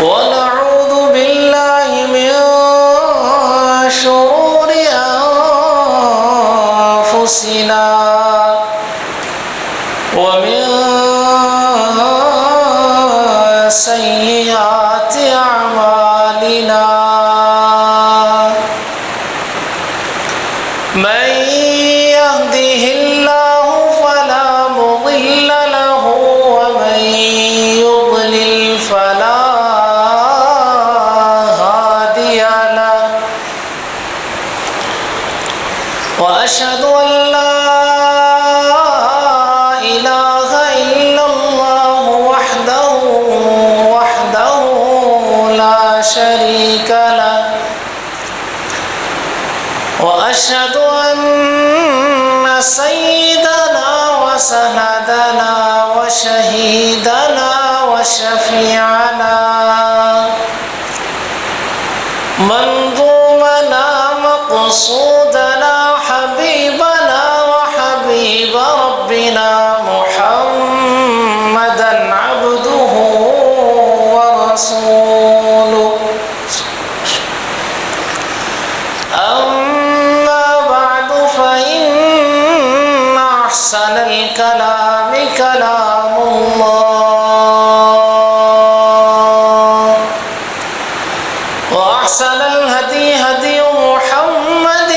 ونعوذ بالله من شرور أنفسنا ومن سيئات أعمالنا، من يهده الله فلا مضل له ومن يضلل فلا وأشهد أن لا إله إلا الله وحده لا شريك له، وأشهد أن سيدنا وسندنا وشهيدنا وشفيعنا منظومنا مقصودنا حبيبنا وحبيب ربنا محمدا عبده ورسوله. أما بعد فإن أحسن الكلام كلام الله، وأحسن الهدي هدي محمد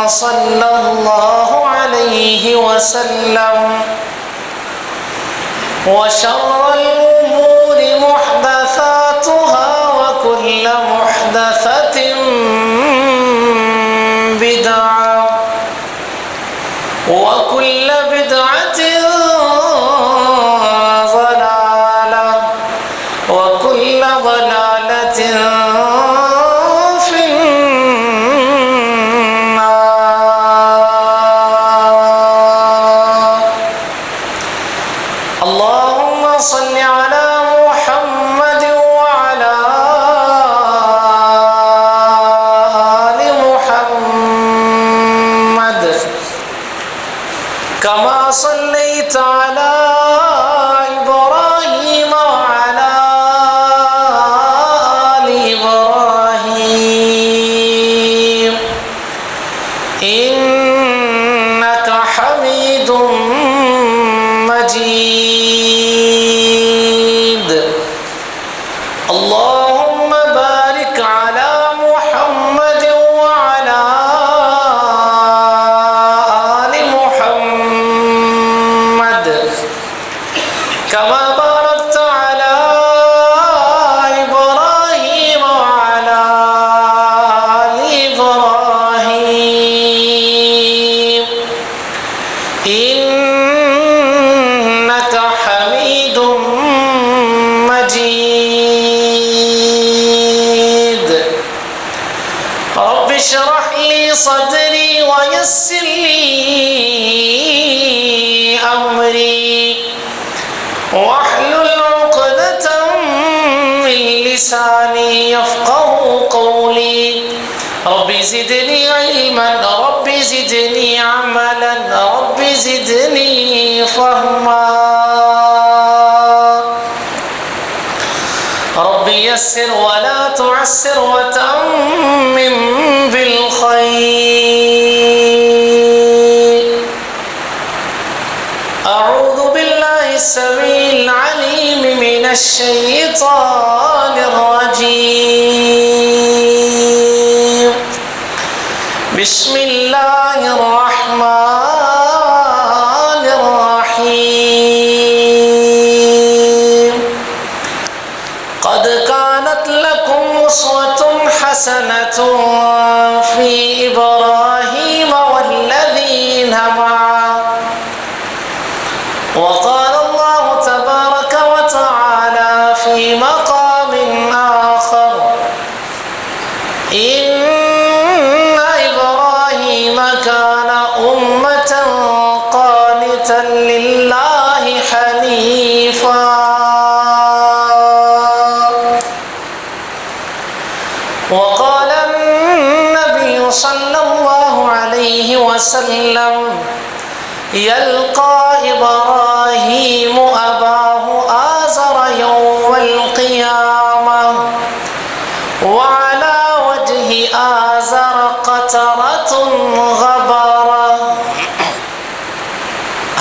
صلى الله عليه وسلم، وشر الأمور محدثاتها وكل محدثة بدعة وكل بدعة ضلالة وكل ضلالة في النار. اللهم صل على محمد وعلى مجيد اللهم بارك على محمد وعلى آل محمد كما باركت على إبراهيم وعلى آل إبراهيم إنك حميد مجيد رب اشرح لي صدري ويسر لي أمري واحلل عقدة من لساني يفقهوا قولي رب زدني علما رب زدني عملا رب زدني فهما رب يسر ولا تعسر وتمم بالخير أعوذ بالله السميع العليم من الشيطان الرجيم بسم الله الرحمن الرحيم قد كانت لكم أسوة حسنة في إبراهيم والذين معه وقال الله تبارك وتعالى في مقام آخر إن إبراهيم كان أمة قانتا لله حنيفا وقال النبي صلى الله عليه وسلم يلقى إبراهيم أباه آزر يوم القيامة وعلى وجه آزر قطرة غبرة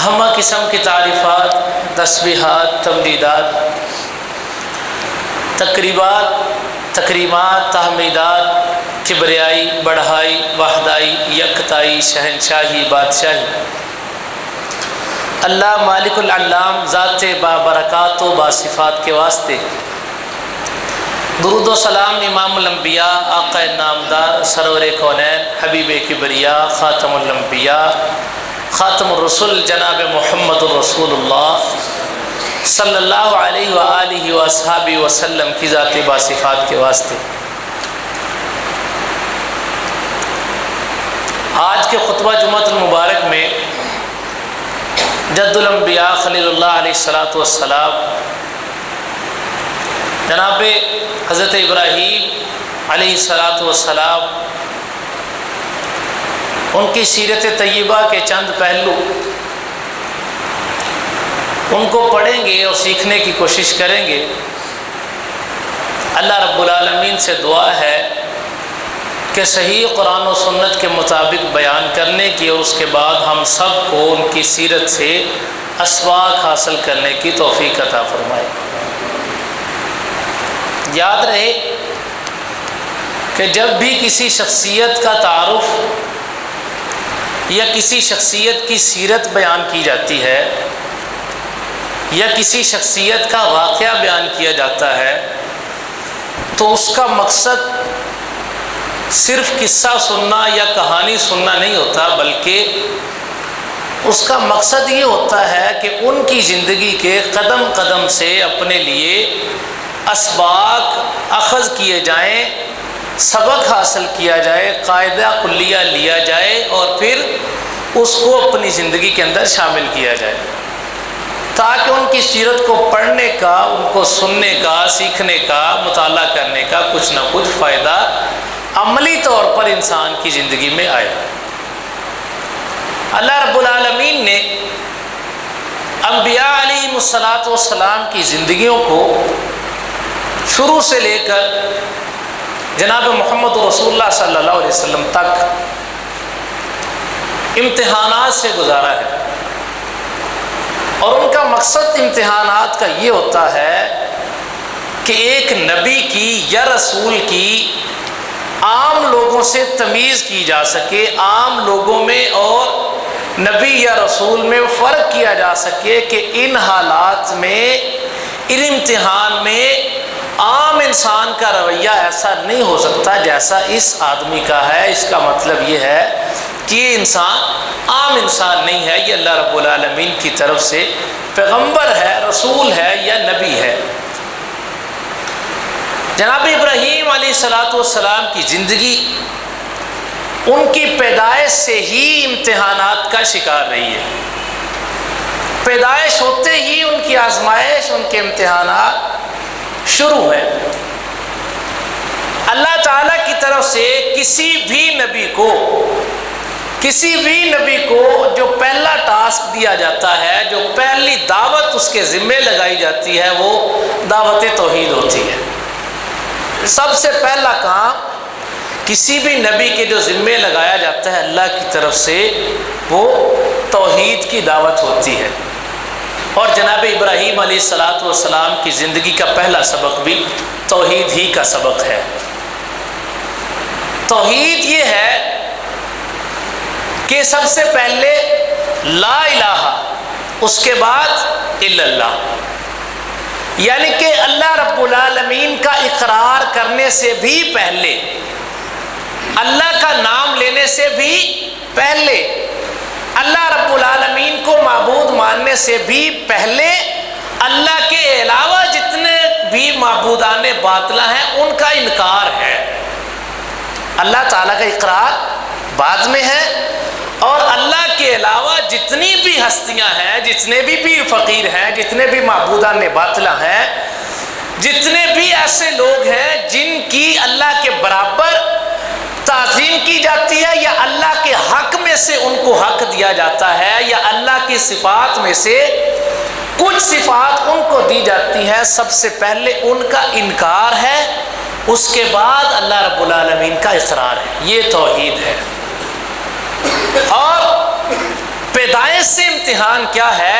ہمہ قسم کی تعریفات، تسبیحات، تمجیدات، تکریمات، تحمیدات، کبریائی، بڑھائی، وحدائی، یکتائی، شہنشاہی، بادشاہی اللہ مالک العلام ذات بابرکات و باصفات کے واسطے درود و سلام امام الانبیاء آقا نامدار سرور کونین حبیب کبریا خاتم الانبیاء خاتم الرسل جناب محمد الرسول اللہ صلی اللہ علیہ وآلہ وصحبہ وسلم کی ذات باصفات کے واسطے آج کے خطبہ جمعۃ المبارک میں جد الانبیاء خلیل اللہ علیہ السلام جناب حضرت ابراہیم علیہ السلام ان کی سیرت طیبہ کے چند پہلو ان کو پڑھیں گے اور سیکھنے کی کوشش کریں گے۔ اللہ رب العالمین سے دعا ہے کہ صحیح قرآن و سنت کے مطابق بیان کرنے کی اور اس کے بعد ہم سب کو ان کی سیرت سے اسباق حاصل کرنے کی توفیق عطا فرمائے۔ یاد رہے کہ جب بھی کسی شخصیت کا تعارف یا کسی شخصیت کی سیرت بیان کی جاتی ہے یا کسی شخصیت کا واقعہ بیان کیا جاتا ہے تو اس کا مقصد صرف قصہ سننا یا کہانی سننا نہیں ہوتا، بلکہ اس کا مقصد یہ ہوتا ہے کہ ان کی زندگی کے قدم قدم سے اپنے لیے اسباق اخذ کیے جائیں، سبق حاصل کیا جائے، قاعدہ کلیہ لیا جائے اور پھر اس کو اپنی زندگی کے اندر شامل کیا جائے، تاکہ ان کی سیرت کو پڑھنے کا، ان کو سننے کا، سیکھنے کا، مطالعہ کرنے کا کچھ نہ کچھ فائدہ عملی طور پر انسان کی زندگی میں آئے۔ اللہ رب العالمین نے انبیاء علیہ السلام کی زندگیوں کو شروع سے لے کر جناب محمد رسول اللہ صلی اللہ علیہ وسلم تک امتحانات سے گزارا ہے۔ اور ان کا مقصد امتحانات کا یہ ہوتا ہے کہ ایک نبی کی یا رسول کی عام لوگوں سے تمیز کی جا سکے، عام لوگوں میں اور نبی یا رسول میں فرق کیا جا سکے کہ ان حالات میں، ان امتحان میں عام انسان کا رویہ ایسا نہیں ہو سکتا جیسا اس آدمی کا ہے۔ اس کا مطلب یہ ہے کہ یہ انسان عام انسان نہیں ہے، یہ اللہ رب العالمین کی طرف سے پیغمبر ہے، رسول ہے یا نبی ہے۔ جناب ابراہیم علیہ السلام کی زندگی ان کی پیدائش سے ہی امتحانات کا شکار رہی ہے۔ پیدائش ہوتے ہی ان کی آزمائش، ان کے امتحانات شروع ہے۔ اللہ تعالیٰ کی طرف سے کسی بھی نبی کو جو پہلا ٹاسک دیا جاتا ہے، جو پہلی دعوت اس کے ذمے لگائی جاتی ہے، وہ دعوت توحید ہوتی ہے۔ سب سے پہلا کام کسی بھی نبی کے جو ذمے لگایا جاتا ہے اللہ کی طرف سے، وہ توحید کی دعوت ہوتی ہے۔ اور جناب ابراہیم علیہ السلام کی زندگی کا پہلا سبق بھی توحید ہی کا سبق ہے۔ توحید یہ ہے کہ سب سے پہلے لا الہ، اس کے بعد الا اللہ، یعنی کہ اللہ رب العالمین کا اقرار کرنے سے بھی پہلے، اللہ کا نام لینے سے بھی پہلے، اللہ رب العالمین کو معبود ماننے سے بھی پہلے، اللہ کے علاوہ جتنے بھی معبودان باطلہ ہیں ان کا انکار ہے۔ اللہ تعالیٰ کا اقرار بعد میں ہے، اور اللہ کے علاوہ جتنی بھی ہستیاں ہیں، جتنے بھی پیر فقیر ہیں، جتنے بھی معبودان باطلہ ہیں، جتنے بھی ایسے لوگ ہیں جن کی اللہ کے برابر تعظیم کی جاتی ہے، یا اللہ کے حق میں سے ان کو حق دیا جاتا ہے، یا اللہ کی صفات میں سے کچھ صفات ان کو دی جاتی ہیں، سب سے پہلے ان کا انکار ہے، اس کے بعد اللہ رب العالمین کا اقرار ہے۔ یہ توحید ہے۔ اور پیدائش سے امتحان کیا ہے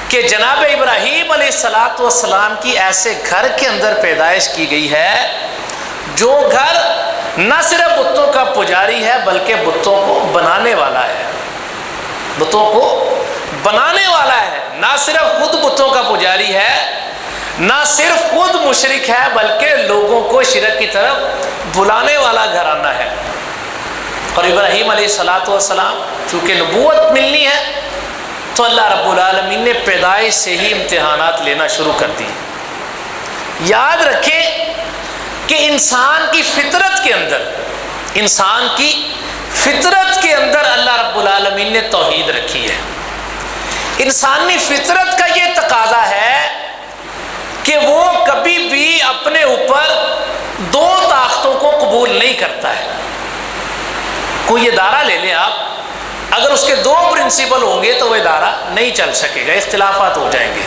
کہ جناب ابراہیم علیہ السلام کی ایسے گھر کے اندر پیدائش کی گئی ہے جو گھر نہ صرف بتوں کا پجاری ہے بلکہ بتوں کو بنانے والا ہے۔ بتوں کو بنانے والا ہے، نہ صرف خود بتوں کا پجاری ہے، نہ صرف خود مشرک ہے، بلکہ لوگوں کو شرک کی طرف بلانے والا گھرانہ ہے۔ اور ابراہیم علیہ السلام چونکہ نبوت ملنی ہے تو اللہ رب العالمین نے پیدائش سے ہی امتحانات لینا شروع کر دی۔ یاد رکھیں کہ انسان کی فطرت کے اندر اللہ رب العالمین نے توحید رکھی ہے۔ انسانی فطرت کا یہ تقاضا ہے کہ وہ کبھی بھی اپنے اوپر دو طاقتوں کو قبول نہیں کرتا ہے۔ کوئی ادارہ لے لیں آپ، اگر اس کے دو پرنسپل ہوں گے تو وہ ادارہ نہیں چل سکے گا، اختلافات ہو جائیں گے۔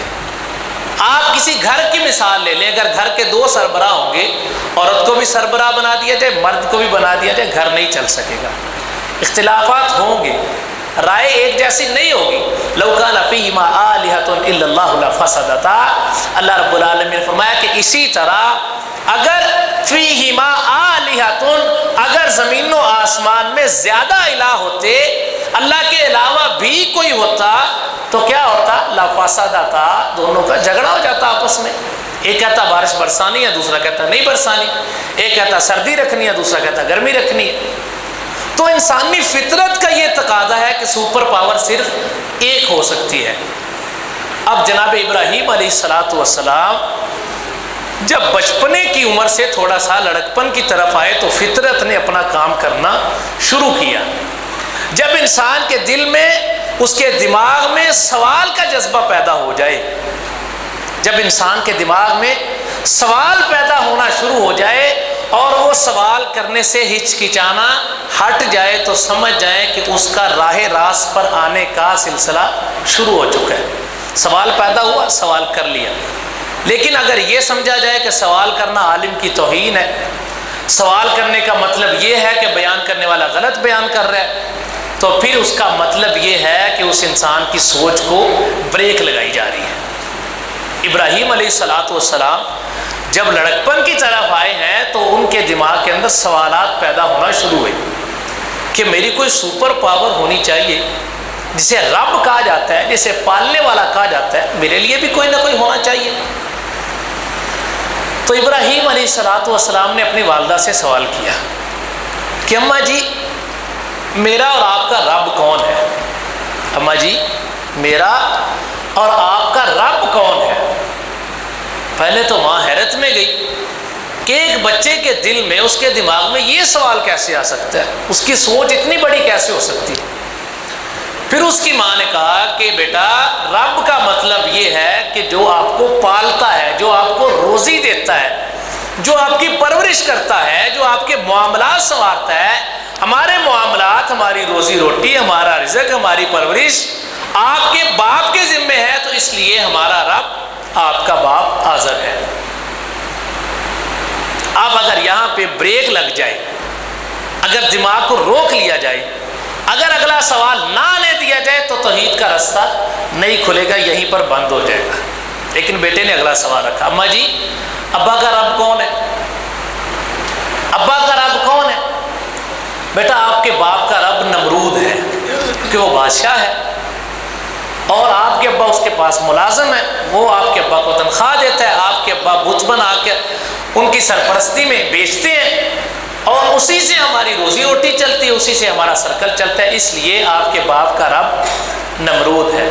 آپ کسی گھر کی مثال لے لیں، اگر گھر کے دو سربراہ ہوں گے، عورت کو بھی سربراہ بنا دیا جائے، مرد کو بھی بنا دیا جائے، گھر نہیں چل سکے گا، اختلافات ہوں گے، رائے ایک جیسی نہیں ہوگی۔ لو کان فیہما آلہۃ الا اللہ لفسدتا، اللہ رب العالمین نے فرمایا کہ اسی طرح اگر فیہما آلہۃ، اگر زمین و آسمان میں زیادہ الہ ہوتے، اللہ کے علاوہ بھی کوئی ہوتا تو کیا ہوتا؟ لفسدتا، دونوں کا جھگڑا ہو جاتا آپس میں۔ ایک کہتا بارش برسانی ہے، دوسرا کہتا نہیں برسانی، ایک کہتا سردی رکھنی ہے، دوسرا کہتا گرمی رکھنی ہے۔ تو انسانی فطرت کا یہ تقاضا ہے کہ سپر پاور صرف ایک ہو سکتی ہے۔ اب جناب ابراہیم علیہ السلام جب بچپنے کی عمر سے تھوڑا سا لڑکپن کی طرف آئے تو فطرت نے اپنا کام کرنا شروع کیا۔ جب انسان کے دل میں، اس کے دماغ میں سوال کا جذبہ پیدا ہو جائے، جب انسان کے دماغ میں سوال پیدا ہونا شروع ہو جائے اور وہ سوال کرنے سے ہچکچانا ہٹ جائے تو سمجھ جائیں کہ اس کا راہ راست پر آنے کا سلسلہ شروع ہو چکا ہے۔ سوال پیدا ہوا، سوال کر لیا، لیکن اگر یہ سمجھا جائے کہ سوال کرنا عالم کی توہین ہے، سوال کرنے کا مطلب یہ ہے کہ بیان کرنے والا غلط بیان کر رہا ہے، تو پھر اس کا مطلب یہ ہے کہ اس انسان کی سوچ کو بریک لگائی جا رہی ہے۔ ابراہیم علیہ السلام جب لڑکپن کی طرف آئے ہیں تو ان کے دماغ کے اندر سوالات پیدا ہونا شروع ہوئے کہ میری کوئی سپر پاور ہونی چاہیے، جسے رب کہا جاتا ہے، جسے پالنے والا کہا جاتا ہے، میرے لیے بھی کوئی نہ کوئی ہونا چاہیے۔ تو ابراہیم علیہ السلام نے اپنی والدہ سے سوال کیا کہ اماں جی میرا اور آپ کا رب کون ہے؟ اماں جی میرا اور آپ کا رب کون ہے؟ پہلے تو ماں حیرت میں گئی کہ ایک بچے کے دل میں، اس کے دماغ میں یہ سوال کیسے آ سکتا ہے، اس کی سوچ اتنی بڑی کیسے ہو سکتی ہے۔ پھر اس کی ماں نے کہا کہ بیٹا رب کا مطلب یہ ہے کہ جو آپ کو پالتا ہے، جو آپ کو روزی دیتا ہے، جو آپ کی پرورش کرتا ہے، جو آپ کے معاملات سنوارتا ہے۔ ہمارے معاملات، ہماری روزی روٹی، ہمارا رزق، ہماری پرورش آپ کے باپ کے ذمے ہے، تو اس لیے ہمارا رب آپ کا باپ حاضر ہے۔ اب اگر یہاں پہ بریک لگ جائے، اگر دماغ کو روک لیا جائے، اگر اگلا سوال نہ آنے دیا جائے تو توحید کا راستہ نہیں کھلے گا، یہیں پر بند ہو جائے گا۔ لیکن بیٹے نے اگلا سوال رکھا، اماں جی ابا کا رب کون ہے؟ ابا کا رب کون ہے؟ بیٹا آپ کے باپ کا رب نمرود ہے کہ وہ بادشاہ ہے، اور آپ کے ابا اس کے پاس ملازم ہے، وہ آپ کے ابا کو تنخواہ دیتا ہے، آپ کے ابا بت بنا کے ان کی سرپرستی میں بیچتے ہیں، اور اسی سے ہماری روزی روٹی چلتی ہے، اسی سے ہمارا سرکل چلتا ہے، اس لیے آپ کے باپ کا رب نمرود ہے۔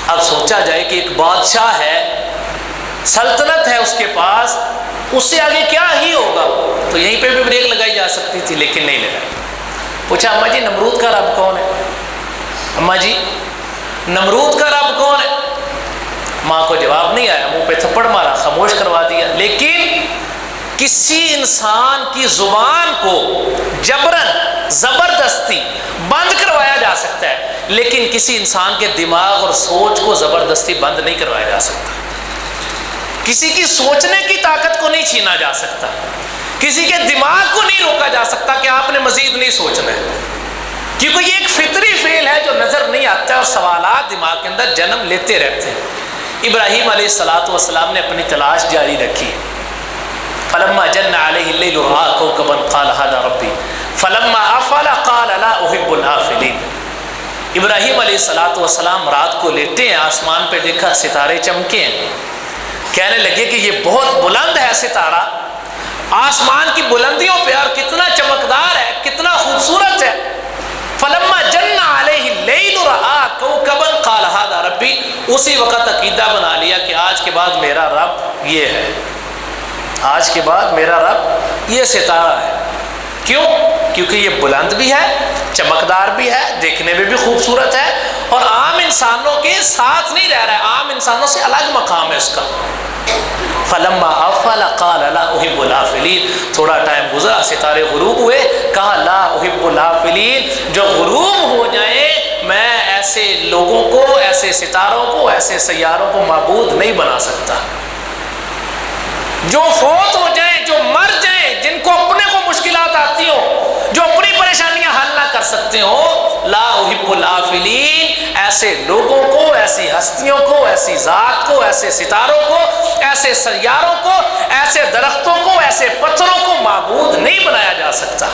اب سوچا جائے کہ ایک بادشاہ ہے، سلطنت ہے اس کے پاس، اس سے آگے کیا ہی ہوگا، تو یہیں پہ بھی بریک لگائی جا سکتی تھی، لیکن نہیں لگائی۔ پوچھا اماں جی نمرود کا رب کون ہے؟ اماں جی نمرود کا رب کون ہے؟ ماں کو جواب نہیں آیا، منہ پہ تھپڑ مارا، خاموش کروا دیا۔ لیکن کسی انسان کی زبان کو جبرن، زبردستی بند کروایا جا سکتا ہے، لیکن کسی انسان کے دماغ اور سوچ کو زبردستی بند نہیں کروایا جا سکتا۔ کسی کی سوچنے کی طاقت کو نہیں چھینا جا سکتا، کسی کے دماغ کو نہیں روکا جا سکتا کہ آپ نے مزید نہیں سوچنا ہے، کیونکہ یہ ایک فطری فعل ہے جو نظر نہیں آتا ہے، اور سوالات دماغ کے اندر جنم لیتے رہتے ہیں۔ ابراہیم علیہ السلام نے اپنی تلاش جاری رکھی۔ فلما جن علیہ اللیل رأى کوکبا قال ھذا ربی فلما افل قال لا احب الآفلین۔ ابراہیم علیہ السلام رات کو لیٹے ہیں، آسمان پہ دیکھا ستارے چمکے ہیں، کہنے لگے کہ یہ بہت بلند ہے ستارہ، آسمان کی بلندیوں پہ، اور کتنا چمکدار ہے، کتنا خوبصورت ہے۔ فلما جن علیہ اللیل رأى کوکبا قال ھذا ربی، اسی وقت عقیدہ بنا لیا کہ آج کے بعد میرا رب یہ ہے، آج کے بعد میرا رب یہ ستارہ ہے۔ کیوں؟ کیونکہ یہ بلند بھی ہے، چمکدار بھی ہے، دیکھنے میں بھی خوبصورت ہے، اور عام انسانوں کے ساتھ نہیں رہ رہا ہے، عام انسانوں سے الگ مقام ہے اس کا۔ فلما افل قال لا احب الآفلین، تھوڑا ٹائم گزرا، ستارے غروب ہوئے، کہا لا احب الآفلین، جو غروب ہو جائیں میں ایسے لوگوں کو، ایسے ستاروں کو، ایسے سیاروں کو معبود نہیں بنا سکتا۔ جو فوت ہو جائیں، جو مر جائیں، جن کو اپنے کو مشکلات آتی ہوں، جو اپنی پریشانیاں حل نہ کر سکتے ہوں، لا احب الآفلین، ایسے لوگوں کو، ایسی ہستیوں کو، ایسی ذات کو، ایسے ستاروں کو، ایسے سیاروں کو، ایسے درختوں کو، ایسے پتھروں کو معبود نہیں بنایا جا سکتا۔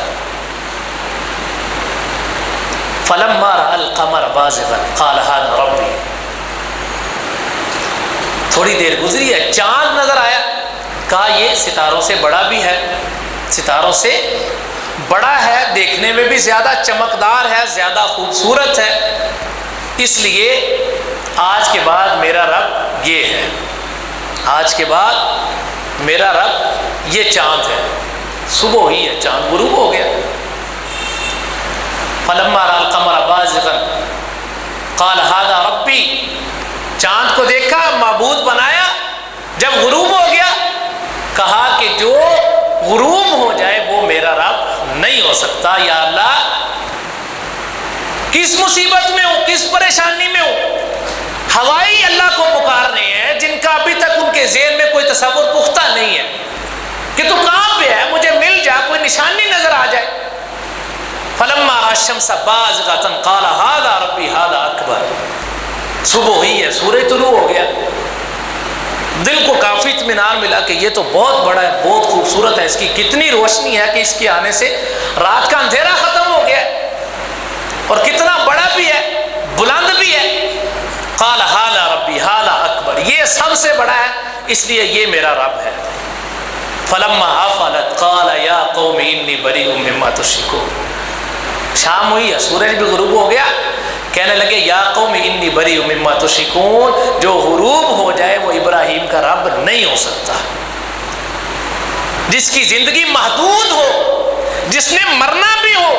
فلما رأى القمر بازغا قال ھذا ربی، تھوڑی دیر گزری ہے، چاند نظر آیا، کہا یہ ستاروں سے بڑا بھی ہے، ستاروں سے بڑا ہے، دیکھنے میں بھی زیادہ چمکدار ہے، زیادہ خوبصورت ہے، اس لیے آج کے بعد میرا رب یہ ہے، آج کے بعد میرا رب یہ چاند ہے۔ صبح ہی ہے، چاند غروب ہو گیا۔ فلما رأى القمر بازغا قال ھذا ربی، چاند کو دیکھا، معبود بنایا، جب غروب ہو گیا کہا کہ جو غروب ہو جائے وہ میرا رب نہیں ہو سکتا۔ یا اللہ کس مصیبت میں ہوں، کس پریشانی میں ہوں، ہوائی اللہ کو پکارنے ہیں جن کا ابھی تک ان کے ذہن میں کوئی تصور پختہ نہیں ہے کہ تو کہاں پہ ہے، مجھے مل جا، کوئی نشانی نظر آ جائے۔ فلما الشمس بازغۃ قال ھذا ربی ھذا اکبر. صبح ہوئی ہے، سورج طلوع ہو گیا، دل کو کافی اطمینان ملا کہ یہ تو بہت بڑا ہے، بہت خوبصورت ہے، اس کی کتنی روشنی ہے کہ اس کے آنے سے رات کا اندھیرا ختم ہو گیا اور کتنا بڑا بھی ہے، بلند بھی ہے. قال ھذا ربی ھذا اکبر، یہ سب سے بڑا ہے اس لیے یہ میرا رب ہے. فلما افلت قال یا قوم انی بریء مما تشرکون. شام ہوئی ہے، سورج بھی غروب ہو گیا، کہنے لگے یا قوم انی بریء مما تشرکون، جو غروب ہو جائے وہ ابراہیم کا رب نہیں ہو سکتا. جس کی زندگی محدود ہو، جس نے مرنا بھی ہو،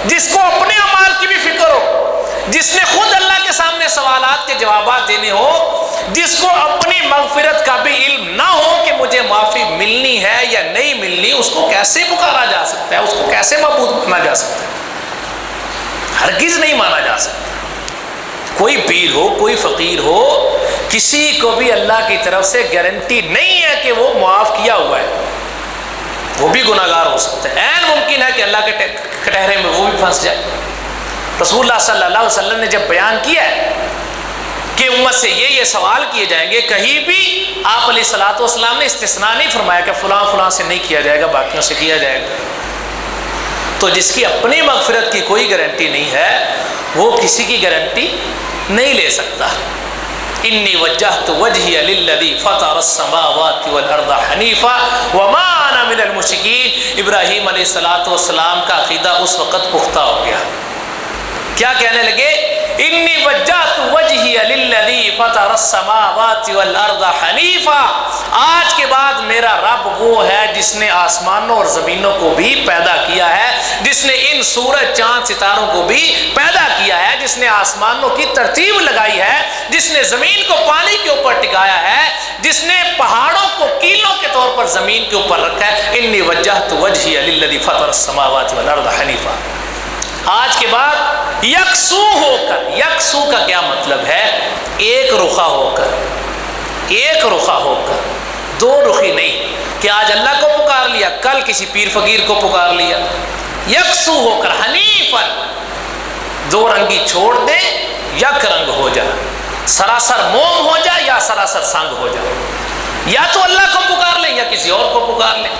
جس کو اپنے اعمال کی بھی فکر ہو، جس نے خود اللہ کے سامنے سوالات کے جوابات دینے ہو، جس کو اپنی مغفرت کا بھی علم نہ ہو کہ مجھے معافی ملنی ہے یا نہیں ملنی، اس کو کیسے پکارا جا سکتا ہے، اس کو کیسے معبود مانا جا سکتا ہے؟ ہرگز نہیں مانا جا سکتا. کوئی پیر ہو، کوئی فقیر ہو، کسی کو بھی اللہ کی طرف سے گارنٹی نہیں ہے کہ وہ معاف کیا ہوا ہے، وہ بھی گناہ گار ہو سکتا ہے. عین ممکن ہے کہ اللہ کے کٹہرے میں وہ بھی پھنس جائے. رسول اللہ صلی اللہ علیہ وسلم نے جب بیان کیا ہے کہ امت سے یہ سوال کیے جائیں گے، کہیں بھی آپ علیہ الصلوۃ والسلام نے استثناء نہیں فرمایا کہ فلاں فلاں سے نہیں کیا جائے گا، باقیوں سے کیا جائے گا. تو جس کی اپنی مغفرت کی کوئی گارنٹی نہیں ہے، وہ کسی کی گارنٹی نہیں لے سکتا. انی وجہت وجہی للذی فطر السماوات والارض حنیفا وما انا من المشرکین. ابراہیم علیہ الصلوۃ والسلام کا عقیدہ اس وقت پختہ ہو گیا. کیا کہنے لگے؟ انی وجہت وجہی للذی فطر السماوات والارض حنیفا. آج کے بعد میرا رب وہ ہے جس نے آسمانوں اور زمینوں کو بھی پیدا کیا ہے، جس نے ان سورج چاند ستاروں کو بھی پیدا کیا ہے، جس نے آسمانوں کی ترتیب لگائی ہے، جس نے زمین کو پانی کے اوپر ٹکایا ہے، جس نے پہاڑوں کو کیلوں کے طور پر زمین کے اوپر رکھا ہے. انی وجہت وجہی للذی فطر السماوات والارض حنیفا. آج کے بعد یکسو ہو کر، یکسو کا کیا مطلب ہے؟ ایک رخا ہو کر، ایک رخا ہو کر، دو رخی نہیں کہ آج اللہ کو پکار لیا، کل کسی پیر فقیر کو پکار لیا. یکسو ہو کر، حنیفاً، دو رنگی چھوڑ دے، یک رنگ ہو جا، سراسر موم ہو جا یا سراسر سنگ ہو جا. یا تو اللہ کو پکار لیں یا کسی اور کو پکار لیں،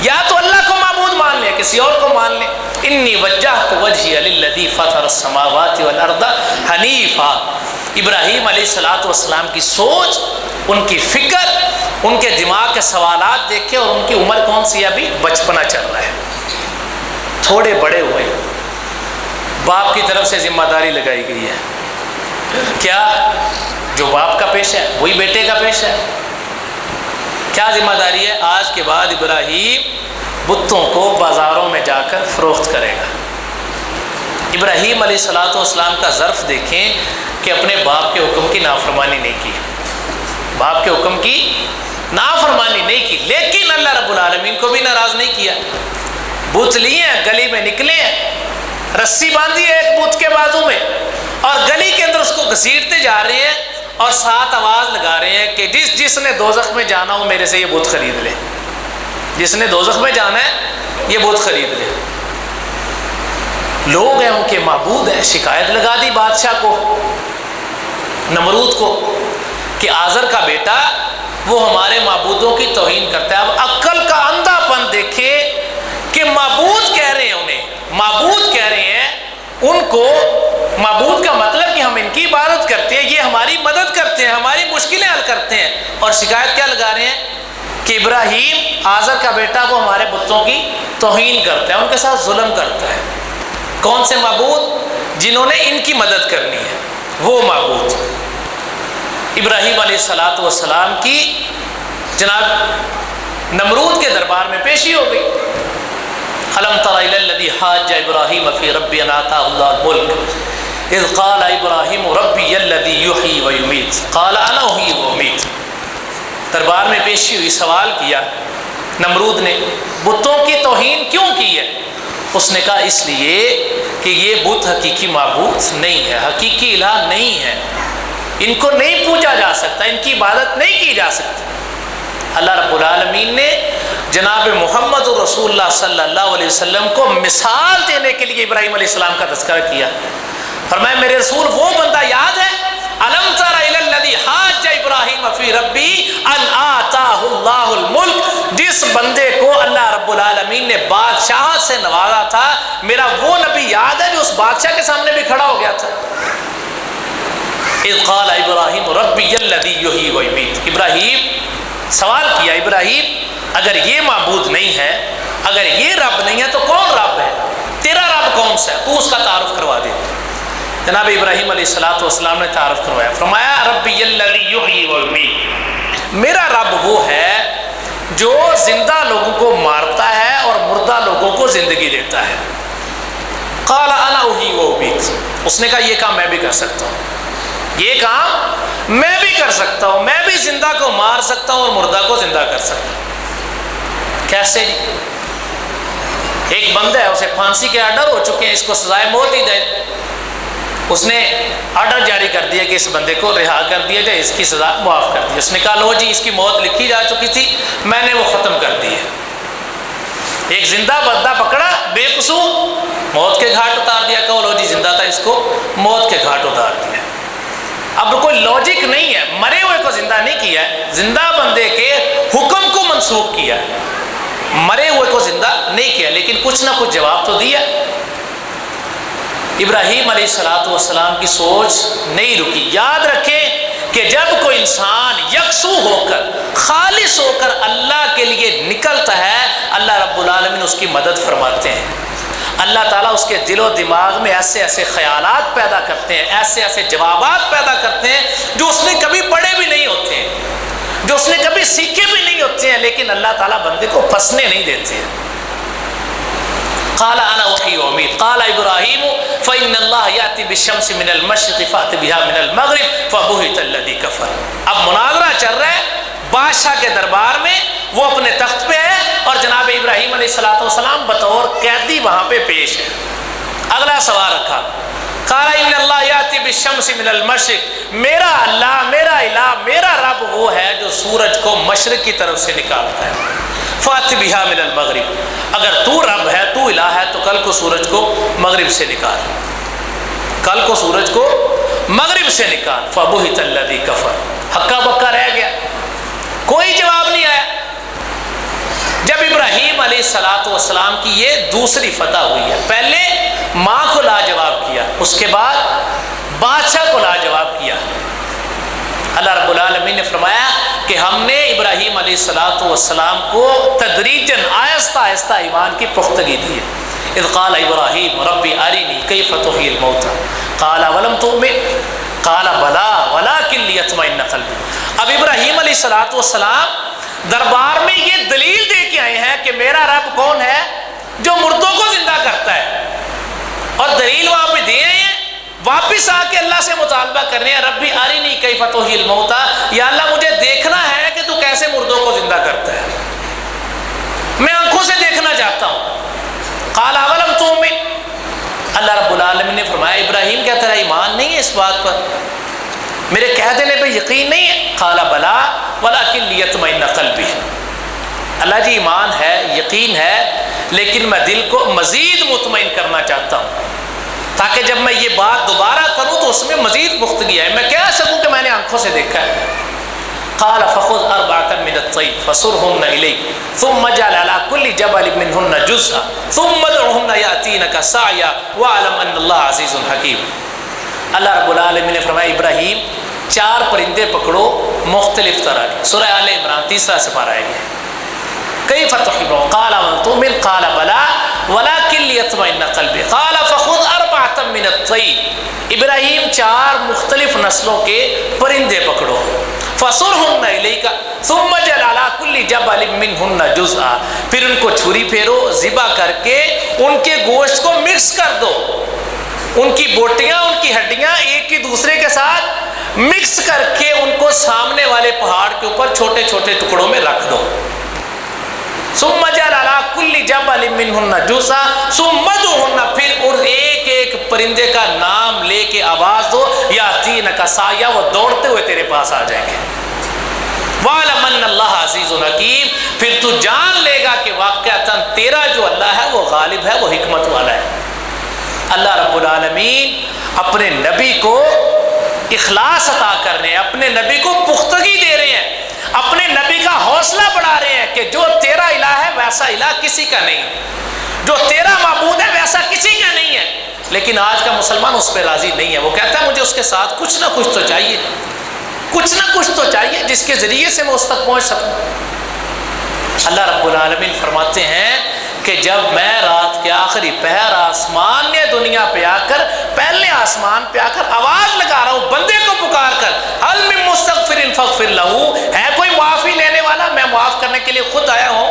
یا تو اللہ کو معبود مان لیں کسی اور کو مان لیں. انی وجہت وجہی للذی فطر السماوات والارض حنیفا. ابراہیم علیہ الصلوۃ والسلام کی سوچ، ان کی فکر، ان کے دماغ کے سوالات دیکھے، اور ان کی عمر کون سی ہے؟ ابھی بچپنا چل رہا ہے، تھوڑے بڑے ہوئے. باپ کی طرف سے ذمہ داری لگائی گئی ہے. کیا جو باپ کا پیشہ ہے وہی بیٹے کا پیشہ ہے؟ کیا ذمہ داری ہے؟ آج کے بعد ابراہیم بتوں کو بازاروں میں جا کر فروخت کرے گا. ابراہیم علیہ الصلوۃ والسلام کا ظرف دیکھیں کہ اپنے باپ کے حکم کی نافرمانی نہیں کی، باپ کے حکم کی نافرمانی نہیں کی، لیکن اللہ رب العالمین کو بھی ناراض نہیں کیا. بت لیے ہیں، گلی میں نکلے ہیں، رسی باندھی ہے ایک بت کے بازو میں، اور گلی کے اندر اس کو گھسیٹتے جا رہے ہیں، اور ساتھ آواز لگا رہے ہیں کہ جس نے دوزخ میں جانا ہو میرے سے یہ بت خرید لے، جس نے دوزخ میں جانا ہے یہ بت خرید لے. لوگ ہیں، ان کے معبود ہیں. شکایت لگا دی بادشاہ کو، نمرود کو، کہ آزر کا بیٹا وہ ہمارے معبودوں کی توہین کرتا ہے. اب عقل کا اندھا پن دیکھے کہ معبود کہہ رہے ہیں، انہیں معبود کہہ رہے ہیں ان کو. معبود کا مطلب کہ ہم ان کی عبادت کرتے ہیں، یہ ہماری مدد کرتے ہیں، ہماری مشکلیں حل کرتے ہیں. اور شکایت کیا لگا رہے ہیں؟ کہ ابراہیم آزر کا بیٹا وہ ہمارے بتوں کی توہین کرتا ہے، ان کے ساتھ ظلم کرتا ہے. کون سے معبود؟ جنہوں نے ان کی مدد کرنی ہے، وہ معبود. ابراہیم علیہ الصلوۃ والسلام کی جناب نمرود کے دربار میں پیشی ہو گئی. الم تر الی الذی حاج ابراہیم فی ربہ ان آتاہ اللہ الملک اذ قال ابراہیم ربی الذی یحیی و یمیت قال انا احیی و امیت. دربار میں پیشی ہوئی، سوال کیا نمرود نے، بتوں کی توہین کیوں کی ہے؟ اس نے کہا اس لیے کہ یہ بت حقیقی معبود نہیں ہے، حقیقی الہ نہیں ہے، ان کو نہیں پوجا جا سکتا، ان کی عبادت نہیں کی جا سکتی. اللہ رب العالمین نے جناب محمد رسول اللہ صلی اللہ علیہ وسلم کو مثال دینے کے لیے ابراہیم علیہ السلام کا تذکرہ کیا. فرمایا میرے رسول وہ بندہ یاد ہے الم تر الی الذی حاج ابراہیم فی ربی ان آتاہ اللہ الملک، جس بندے کو اللہ رب العالمین نے بادشاہ سے نوازا تھا، میرا وہ نبی یاد ہے جو اس بادشاہ کے سامنے بھی کھڑا ہو گیا تھا. اذ قال ابراہیم ربی الذی یحیی و یمیت، ابراہیم سوال کیا ابراہیم اگر یہ معبود نہیں ہے، اگر یہ رب نہیں ہے تو کون رب ہے؟ تیرا رب کون سا ہے؟ تو اس کا تعارف کروا دے. جناب ابراہیم علیہ السلام نے تعارف کروایا. فرمایا ربی الذی یحیی و یمیت، میرا رب وہ ہے جو زندہ لوگوں کو مارتا ہے اور مردہ لوگوں کو زندگی دیتا ہے. قال انا احیی و امیت، اس نے کہا یہ کام میں بھی کر سکتا ہوں، یہ کام میں بھی کر سکتا ہوں، میں بھی زندہ کو مار سکتا ہوں اور مردہ کو زندہ کر سکتا ہوں. کیسے؟ ایک بندہ ہے، اسے پھانسی کے آرڈر ہو چکے ہیں، اس کو سزائے موت دی جائے. اس نے آرڈر جاری کر دیا کہ اس بندے کو رہا کر دیا جائے، اس کی سزا معاف کر دی. اس نے کہا لو جی اس کی موت لکھی جا چکی تھی، میں نے وہ ختم کر دی ہے. ایک زندہ بندہ پکڑا بے قصور، موت کے گھاٹ اتار دیا. کہو لو جی زندہ تھا، اس کو موت کے گھاٹ اتار دیا. اب کوئی لاجک نہیں ہے، مرے ہوئے کو زندہ نہیں کیا ہے، زندہ بندے کے حکم کو منسوخ کیا ہے، مرے ہوئے کو زندہ نہیں کیا، لیکن کچھ نہ کچھ جواب تو دیا. ابراہیم علیہ السلام کی سوچ نہیں رکی. یاد رکھیں کہ جب کوئی انسان یکسو ہو کر خالص ہو کر اللہ کے لیے نکلتا ہے، اللہ رب العالمین اس کی مدد فرماتے ہیں. اللہ تعالیٰ اس کے دل و دماغ میں ایسے ایسے خیالات پیدا کرتے ہیں، ایسے ایسے جوابات پیدا کرتے ہیں جو اس نے کبھی پڑھے بھی نہیں ہوتے ہیں، جو اس نے کبھی سیکھے بھی نہیں ہوتے ہیں، لیکن اللہ تعالیٰ بندے کو پھنسنے نہیں دیتے ہیں. قال انا احیی و امیت قال ابراہیم فإن اللہ یأتی بالشمس من المشرق فأت بها من المغرب فبہت الذی کفر. اب مناظرہ چل رہا ہے بادشاہ کے دربار میں، وہ اپنے تخت پہ ہے اور جناب ابراہیم علیہ السلام بطور قیدی وہاں پہ پیش ہے. اگلا سوال رکھا قال ان اللہ یأتی بالشمس من المشرق، میرا اللہ، میرا الہ، میرا رب وہ ہے جو سورج کو مشرق کی طرف سے نکالتا ہے. فأت بها من المغرب، اگر تو رب ہے، تو الہ ہے، تو کل کو سورج کو مغرب سے نکال، کل کو سورج کو مغرب سے نکال. فبہت الذی کفر، ہکا بکا رہ گیا، کوئی جواب نہیں آیا. جب ابراہیم علیہ السلام کی یہ دوسری فتح ہوئی ہے، پہلے ماں کو لاجواب کیا، اس کے بعد بادشاہ کو لاجواب کیا. اللہ رب العالمین نے فرمایا کہ ہم نے ابراہیم علیہ السلام کو تدریجاً آہستہ آہستہ ایمان کی پختگی دی ہے. اذ قال ابراہیم ربی ارنی کیف تحیی الموتى قال ولم تؤمن قال بلا ولکن لیطمئن قلبی. اب ابراہیم علیہ السلام دربار میں یہ دلیل دے کے آئے ہیں کہ میرا رب کون ہے جو مردوں کو زندہ کرتا ہے، اور دلیل وہاں پہ دے رہے ہیں. واپس آ کے اللہ سے مطالبہ کر رہے ہیں ربی ارنی کیف تحیی الموتى، یا اللہ مجھے دیکھنا ہے کہ تو کیسے مردوں کو زندہ کرتا ہے، میں آنکھوں سے دیکھنا چاہتا ہوں. قال اولم تؤمن، اللہ رب العالمین نے فرمایا ابراہیم کیا تیرا ایمان نہیں ہے اس بات پر، میرے کہہ دینے پہ یقین نہیں ہے؟ قال بلا ولکن لیطمئن قلبی، اللہ جی ایمان ہے، یقین ہے، لیکن میں دل کو مزید مطمئن کرنا چاہتا ہوں تاکہ جب میں یہ بات دوبارہ کروں تو اس میں مزید پختگی ہے، میں کہہ سکوں کہ میں نے آنکھوں سے دیکھا ہے. قال فخذ أربعة من الطير فصرهن إليك ثم اجعل على كل جبل منهن جزءا ثم ادعهن يأتينك سعيا واعلم أن الله عزيز حكيم. اللہ رب العالمین نے فرمایا ابراہیم 4 پرندے پکڑو مختلف طرح کے. سورہ آل عمران 3 سپارہ ہے. کیف تحبون قال تؤمن قال بلا ولکن لیطمئن قلبی قال فخذ 4 من الطیر. ابراہیم 4 مختلف نسلوں کے پرندے پکڑو، فصرهن الیک ثم اجعل على كل جبل منهن جزءا، پھر ان کو چھری پھیرو، ذبح کر کے ان کے گوشت کو مکس کر دو، ان کی بوٹیاں، ان کی ہڈیاں ایک کی دوسرے کے ساتھ مکس کر کے ان کو سامنے والے پہاڑ کے اوپر چھوٹے چھوٹے ٹکڑوں میں رکھ دو. ثم اجعل على كل جبل منهن جزءا ثم ادعهن، پھر ان ایک ایک پرندے کا نام لے کے آواز دو، یاتینک سعیا، وہ دوڑتے ہوئے تیرے پاس آ جائیں گے. وَعْلَمْ أَنَّ اللَّهَ عَزِيزٌ حَكِيمٌ، پھر تو جان لے گا کہ واقعتاً تیرا جو اللہ ہے وہ غالب ہے، وہ حکمت والا ہے۔ اللہ رب العالمین اپنے نبی کو اخلاص عطا کر رہے ہیں، اپنے نبی کو پختگی دے رہے ہیں، اپنے نبی کا حوصلہ بڑھا رہے ہیں کہ جو تیرا الہ ہے ویسا الہ کسی کا نہیں، جو تیرا معبود ہے ویسا کسی کا نہیں ہے۔ لیکن آج کا مسلمان اس پہ راضی نہیں ہے، وہ کہتا ہے مجھے اس کے ساتھ کچھ نہ کچھ تو چاہیے، کچھ نہ کچھ تو چاہیے جس کے ذریعے سے میں اس تک پہنچ سکوں۔ اللہ رب العالمین فرماتے ہیں کہ جب میں رات کے آخری پہر آسمان نے دنیا پہ آ کر، پہلے آسمان پہ آ کر آواز لگا رہا ہوں بندے کو پکار کر، هل من مستغفر فاغفر له، ہے کوئی معافی لینے والا؟ میں معاف کرنے کے لیے خود آیا ہوں،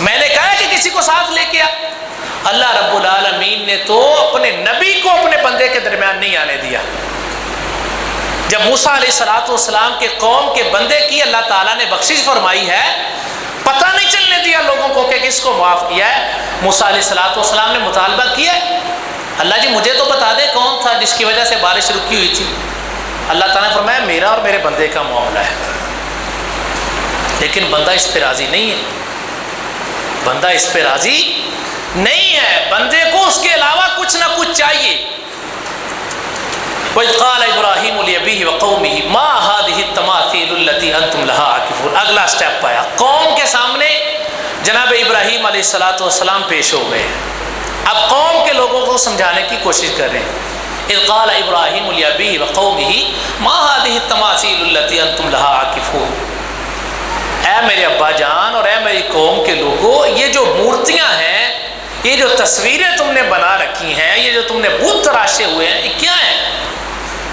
میں نے کہا کہ کسی کو ساتھ لے کے آ۔ اللہ رب العالمین نے تو اپنے نبی کو اپنے بندے کے درمیان نہیں آنے دیا۔ جب موسیٰ علیہ السلام کے قوم کے بندے کی اللہ تعالیٰ نے بخشش فرمائی ہے، پتہ نہیں چلنے دیا لوگوں کو کہ کس کو معاف کیا ہے۔ موسیٰ علیہ السلام نے مطالبہ کیا، اللہ جی مجھے تو بتا دے کون تھا جس کی وجہ سے بارش رکی ہوئی تھی۔ اللہ تعالیٰ نے فرمایا میرا اور میرے بندے کا معاملہ ہے، لیکن بندہ اس پہ راضی نہیں ہے، بندہ اس پہ راضی نہیں ہے، بندے کو اس کے علاوہ کچھ نہ کچھ چاہیے۔ وَإِذْ قَالَ إِبْرَاهِيمُ لِأَبِيهِ وَقَوْمِهِ مَا هَٰذِهِ التَّمَاثِيلُ الَّتِي أَنْتُمْ لَهَا عَاكِفُونَ۔ اگلا سٹیپ آیا، قوم کے سامنے جناب ابراہیم علیہ السلام پیش ہو گئے، اب قوم کے لوگوں کو سمجھانے کی کوشش کر رہے ہیں۔ اذ قال ابراہیم لأبیہ وقومہ ما هذه التماثیل التي انتم لها عاکفون، اے میرے ابا جان اور اے میری قوم کے لوگوں، یہ جو مورتیاں ہیں، یہ جو تصویریں تم نے بنا رکھی ہیں، یہ جو تم نے بت تراشے ہوئے ہیں، یہ کیا ہیں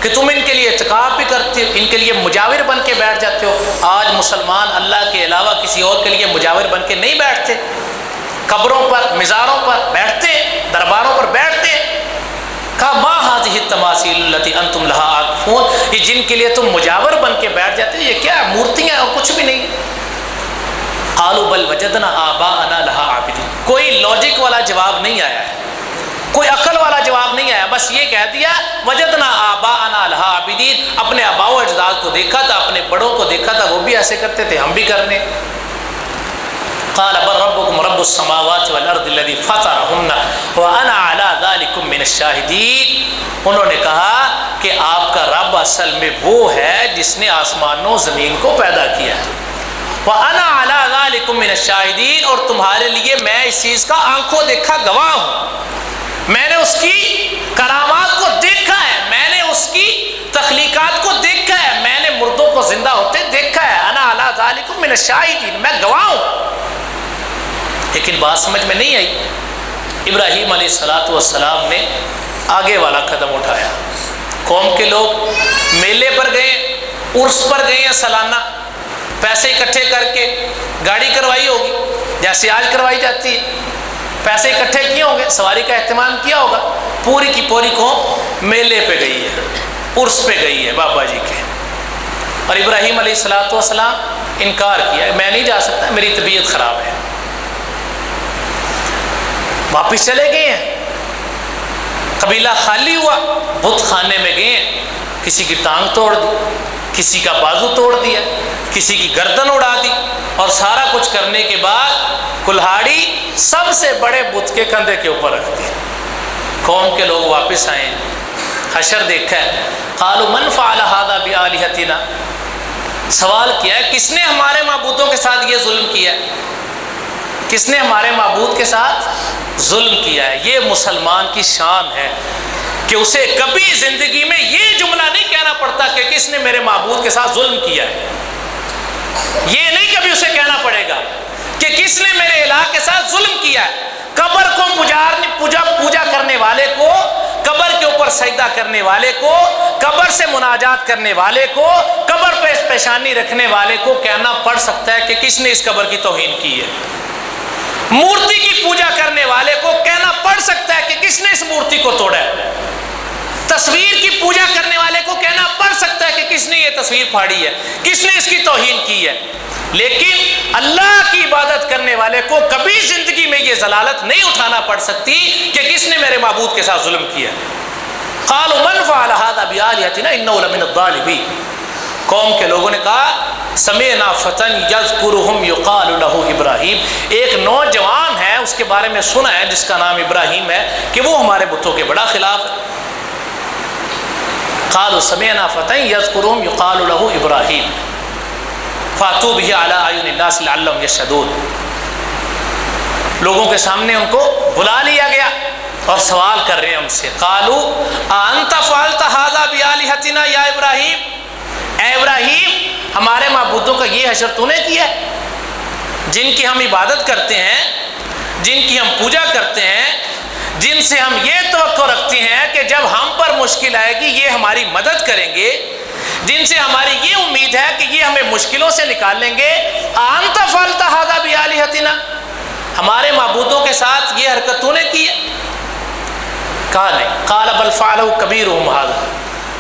کہ تم ان کے لیے اعتکاف بھی کرتے ہو، ان کے لیے مجاور بن کے بیٹھ جاتے ہو؟ آج مسلمان اللہ کے علاوہ کسی اور کے لیے مجاور بن کے نہیں بیٹھتے، قبروں پر مزاروں پر بیٹھتے، درباروں پر بیٹھتے۔ کہا ما هذه التماثیل التي انتم لها عاکفون، یہ جن کے لیے تم مجاور بن کے بیٹھ جاتے ہو یہ کیا ہے؟ مورتیاں اور کچھ بھی نہیں۔ قالوا بل وجدنا آباءنا لها عابدین، کوئی لاجک والا جواب نہیں آیا ہے، کوئی عقل والا جواب نہیں آیا، بس یہ کہہ دیا وجدنا آباءنا لها عابدین، اپنے آباء و اجداد کو دیکھا تھا، اپنے بڑوں کو دیکھا تھا، وہ بھی ایسے کرتے تھے، ہم بھی کرنے۔ قال بل ربكم رب السماوات والارض الذي فطرهن وانا على ذلك من الشاهدين، انہوں نے کہا کہ آپ کا رب اصل میں وہ ہے جس نے آسمانوں زمین کو پیدا کیا ہے، وانا على ذلك من الشاهدين، اور تمہارے لیے میں اس چیز کا آنکھوں دیکھا گواہ ہوں، میں نے اس کی کرامات کو دیکھا ہے، میں نے اس کی تخلیقات کو دیکھا ہے، میں نے مردوں کو زندہ ہوتے دیکھا ہے، انا علی ذالک من الشاہدین، میں گواہ ہوں۔ لیکن بات سمجھ میں نہیں آئی۔ ابراہیم علیہ السلام نے آگے والا قدم اٹھایا، قوم کے لوگ میلے پر گئے، عرس پر گئے ہیں، سالانہ پیسے اکٹھے کر کے گاڑی کروائی ہوگی جیسے آج کروائی جاتی ہے، پیسے اکٹھے کیے ہوں گے، سواری کا اہتمام کیا ہوگا، پوری کی پوری قوم میلے پہ گئی ہے، عرس پہ گئی ہے بابا جی کے، اور ابراہیم علیہ السلام انکار کیا، میں نہیں جا سکتا، میری طبیعت خراب ہے، واپس چلے گئے ہیں۔ قبیلہ خالی ہوا، بت خانے میں گئے ہیں، کسی کی ٹانگ توڑ دی، کسی کا بازو توڑ دیا، کسی کی گردن اڑا دی، اور سارا کچھ کرنے کے بعد کلہاڑی سب سے بڑے بت کے کندھے کے اوپر رکھ دی۔ قوم کے لوگ واپس آئے، حشر دیکھا ہے، قالوا من فعل هذا بآلهتنا، سوال کیا ہے کس نے ہمارے معبودوں کے ساتھ یہ ظلم کیا ہے، کس نے ہمارے معبود کے ساتھ ظلم کیا ہے۔ یہ مسلمان کی شان ہے کہ اسے کبھی زندگی میں یہ جملہ نہیں کہنا پڑتا کہ کس نے میرے معبود کے ساتھ ظلم کیا ہے، یہ نہیں کبھی اسے کہنا پڑے گا کہ کس نے میرے الہ کے ساتھ ظلم کیا ہے۔ قبر کو پوجا کرنے والے کو، قبر کے اوپر سجدہ کرنے والے کو، قبر سے مناجات کرنے والے کو، قبر پہ پیشانی رکھنے والے کو کہنا پڑ سکتا ہے کہ کس نے اس قبر کی توہین کی ہے۔ مورتی کی پوجا کرنے والے کو کہنا پڑ سکتا ہے کہ کس نے اس مورتی کو توڑا ہے۔ تصویر کی پوجا کرنے والے کو کہنا پڑ سکتا ہے کہ کس نے یہ تصویر پھاڑی ہے، کس نے اس کی توہین کی ہے، لیکن اللہ کی عبادت کرنے والے کو کبھی زندگی میں یہ ضلالت نہیں اٹھانا پڑ سکتی کہ کس نے میرے معبود کے ساتھ ظلم کیا۔ قالوا من فعل هذا بآلهتنا انه لمن الظالمین، قوم کے لوگوں نے کہا سمعنا فتن یذکرہم یقال لہ ابراہیم، ایک نوجوان ہے اس کے بارے میں سنا ہے جس کا نام ابراہیم ہے کہ وہ ہمارے بتوں کے بڑا خلاف ہے۔ قالوا سمعنا فتن یذکرہم یقال لہ ابراہیم فاتوا بہ علی اعین الناس لعلہم یشہدون۔ لوگوں کے سامنے ان کو بلا لیا گیا اور سوال کر رہے ہیں ان سے، قالوا انت فعلت ھذا بآلہتنا یا ابراہیم، اے ابراہیم ہمارے معبودوں کا یہ حشر تو نے کیا ہے، جن کی ہم عبادت کرتے ہیں، جن کی ہم پوجا کرتے ہیں، جن سے ہم یہ توقع رکھتے ہیں کہ جب ہم پر مشکل آئے گی یہ ہماری مدد کریں گے، جن سے ہماری یہ امید ہے کہ یہ ہمیں مشکلوں سے نکال لیں گے، انت فعلت ھذا بآلہتنا، ہمارے معبودوں کے ساتھ یہ حرکت تو نے کی ہے؟ کہا نہیں، قال بل فعلہ کبیرہم ھذا،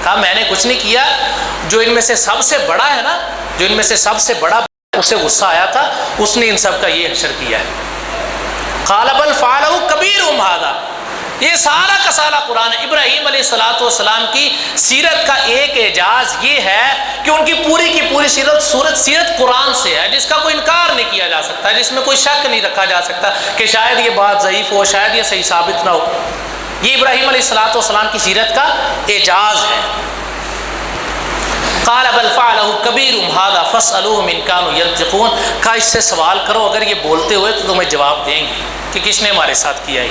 کہا میں نے کچھ نہیں کیا، جو ان میں سے سب سے بڑا ہے نا، جو ان میں سے سب سے بڑا اسے غصہ آیا تھا، اس نے ان سب کا یہ حشر کیا ہے۔ قال بل فعلہ کبیرہم ھذا، یہ سارا کا سارا قرآن ہے۔ ابراہیم علیہ السلام کی سیرت کا ایک اعجاز یہ ہے کہ ان کی پوری سیرت قرآن سے ہے، جس کا کوئی انکار نہیں کیا جا سکتا، جس میں کوئی شک نہیں رکھا جا سکتا کہ شاید یہ بات ضعیف ہو، شاید یہ صحیح ثابت نہ ہو۔ یہ ابراہیم علیہ السلام کی سیرت کا اعجاز ہے۔ قال بل فعلہ کبیرہم ھذا فاسألوہم ان کانوا ینطقون، کہا اس سے سوال کرو اگر یہ بولتے ہوئے تو تمہیں جواب دیں گے کہ کس نے ہمارے ساتھ کیا ہے۔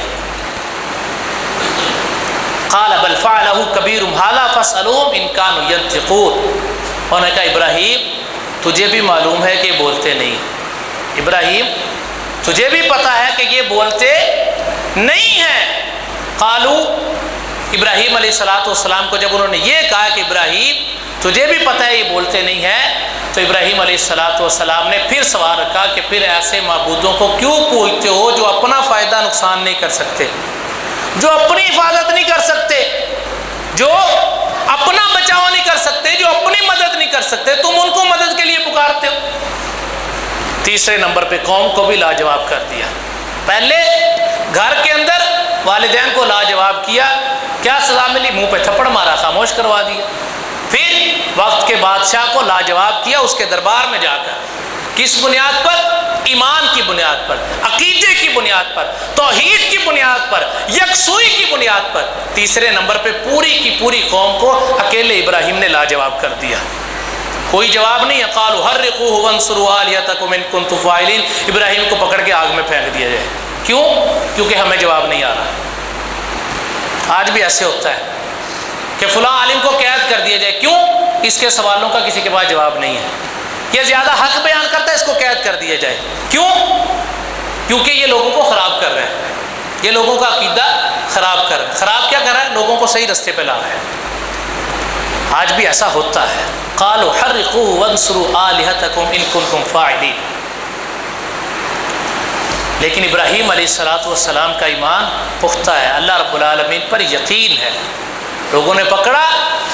قال بل فعلہ کبیرہم ھذا فاسألوہم ان کانوا ینطقون، انہوں نے کہا ابراہیم تجھے بھی معلوم ہے کہ بولتے نہیں، ابراہیم تجھے بھی پتا ہے کہ یہ بولتے نہیں ہیں۔ قالوا، ابراہیم علیہ السلام کو جب انہوں نے یہ کہا کہ ابراہیم تجھے بھی پتہ ہے یہ بولتے نہیں ہیں، تو ابراہیم علیہ السلام نے پھر سوال رکھا کہ پھر ایسے معبودوں کو کیوں پوجتے ہو جو اپنا فائدہ نقصان نہیں کر سکتے، جو اپنی حفاظت نہیں کر سکتے، جو اپنا بچاؤ نہیں کر سکتے، جو اپنی مدد نہیں کر سکتے، تم ان کو مدد کے لیے پکارتے ہو۔ تیسرے نمبر پہ قوم کو بھی لاجواب کر دیا۔ پہلے گھر کے اندر والدین کو لاجواب کیا، کیا سزا ملی؟ منہ پہ تھپڑ مارا، خاموش کروا دیا۔ پھر وقت کے بادشاہ کو لاجواب کیا اس کے دربار میں جا کر، کس بنیاد پر؟ ایمان کی بنیاد پر، عقیدے کی بنیاد پر، توحید کی بنیاد پر، یکسوئی کی بنیاد پر۔ تیسرے نمبر پہ پوری کی پوری قوم کو اکیلے ابراہیم نے لاجواب کر دیا، کوئی جواب نہیں ہے۔ قالوا حرقوہ وانصروا آلہتکم ان کنتم فاعلین، ابراہیم کو پکڑ کے آگ میں پھینک دیا جائے۔ کیوں؟ کیونکہ ہمیں جواب نہیں آ رہا۔ آج بھی ایسے ہوتا ہے کہ فلاں عالم کو قید کر دیا جائے، کیوں؟ اس کے سوالوں کا کسی کے پاس جواب نہیں ہے، یہ زیادہ حق بیان کرتا ہے، اس کو قید کر دیا جائے، کیوں؟ کیونکہ یہ لوگوں کو خراب کر رہے ہیں، یہ لوگوں کا عقیدہ خراب کر رہے ہیں۔ خراب کیا کر رہا ہے؟ لوگوں کو صحیح رستے پہ لا رہے ہیں۔ آج بھی ایسا ہوتا ہے۔ قالوا حرقوہ وانصروا آلہتکم ان کنتم فاعلین۔ لیکن ابراہیم علیہ السلام کا ایمان پختہ ہے، اللہ رب العالمین پر یقین ہے۔ لوگوں نے پکڑا،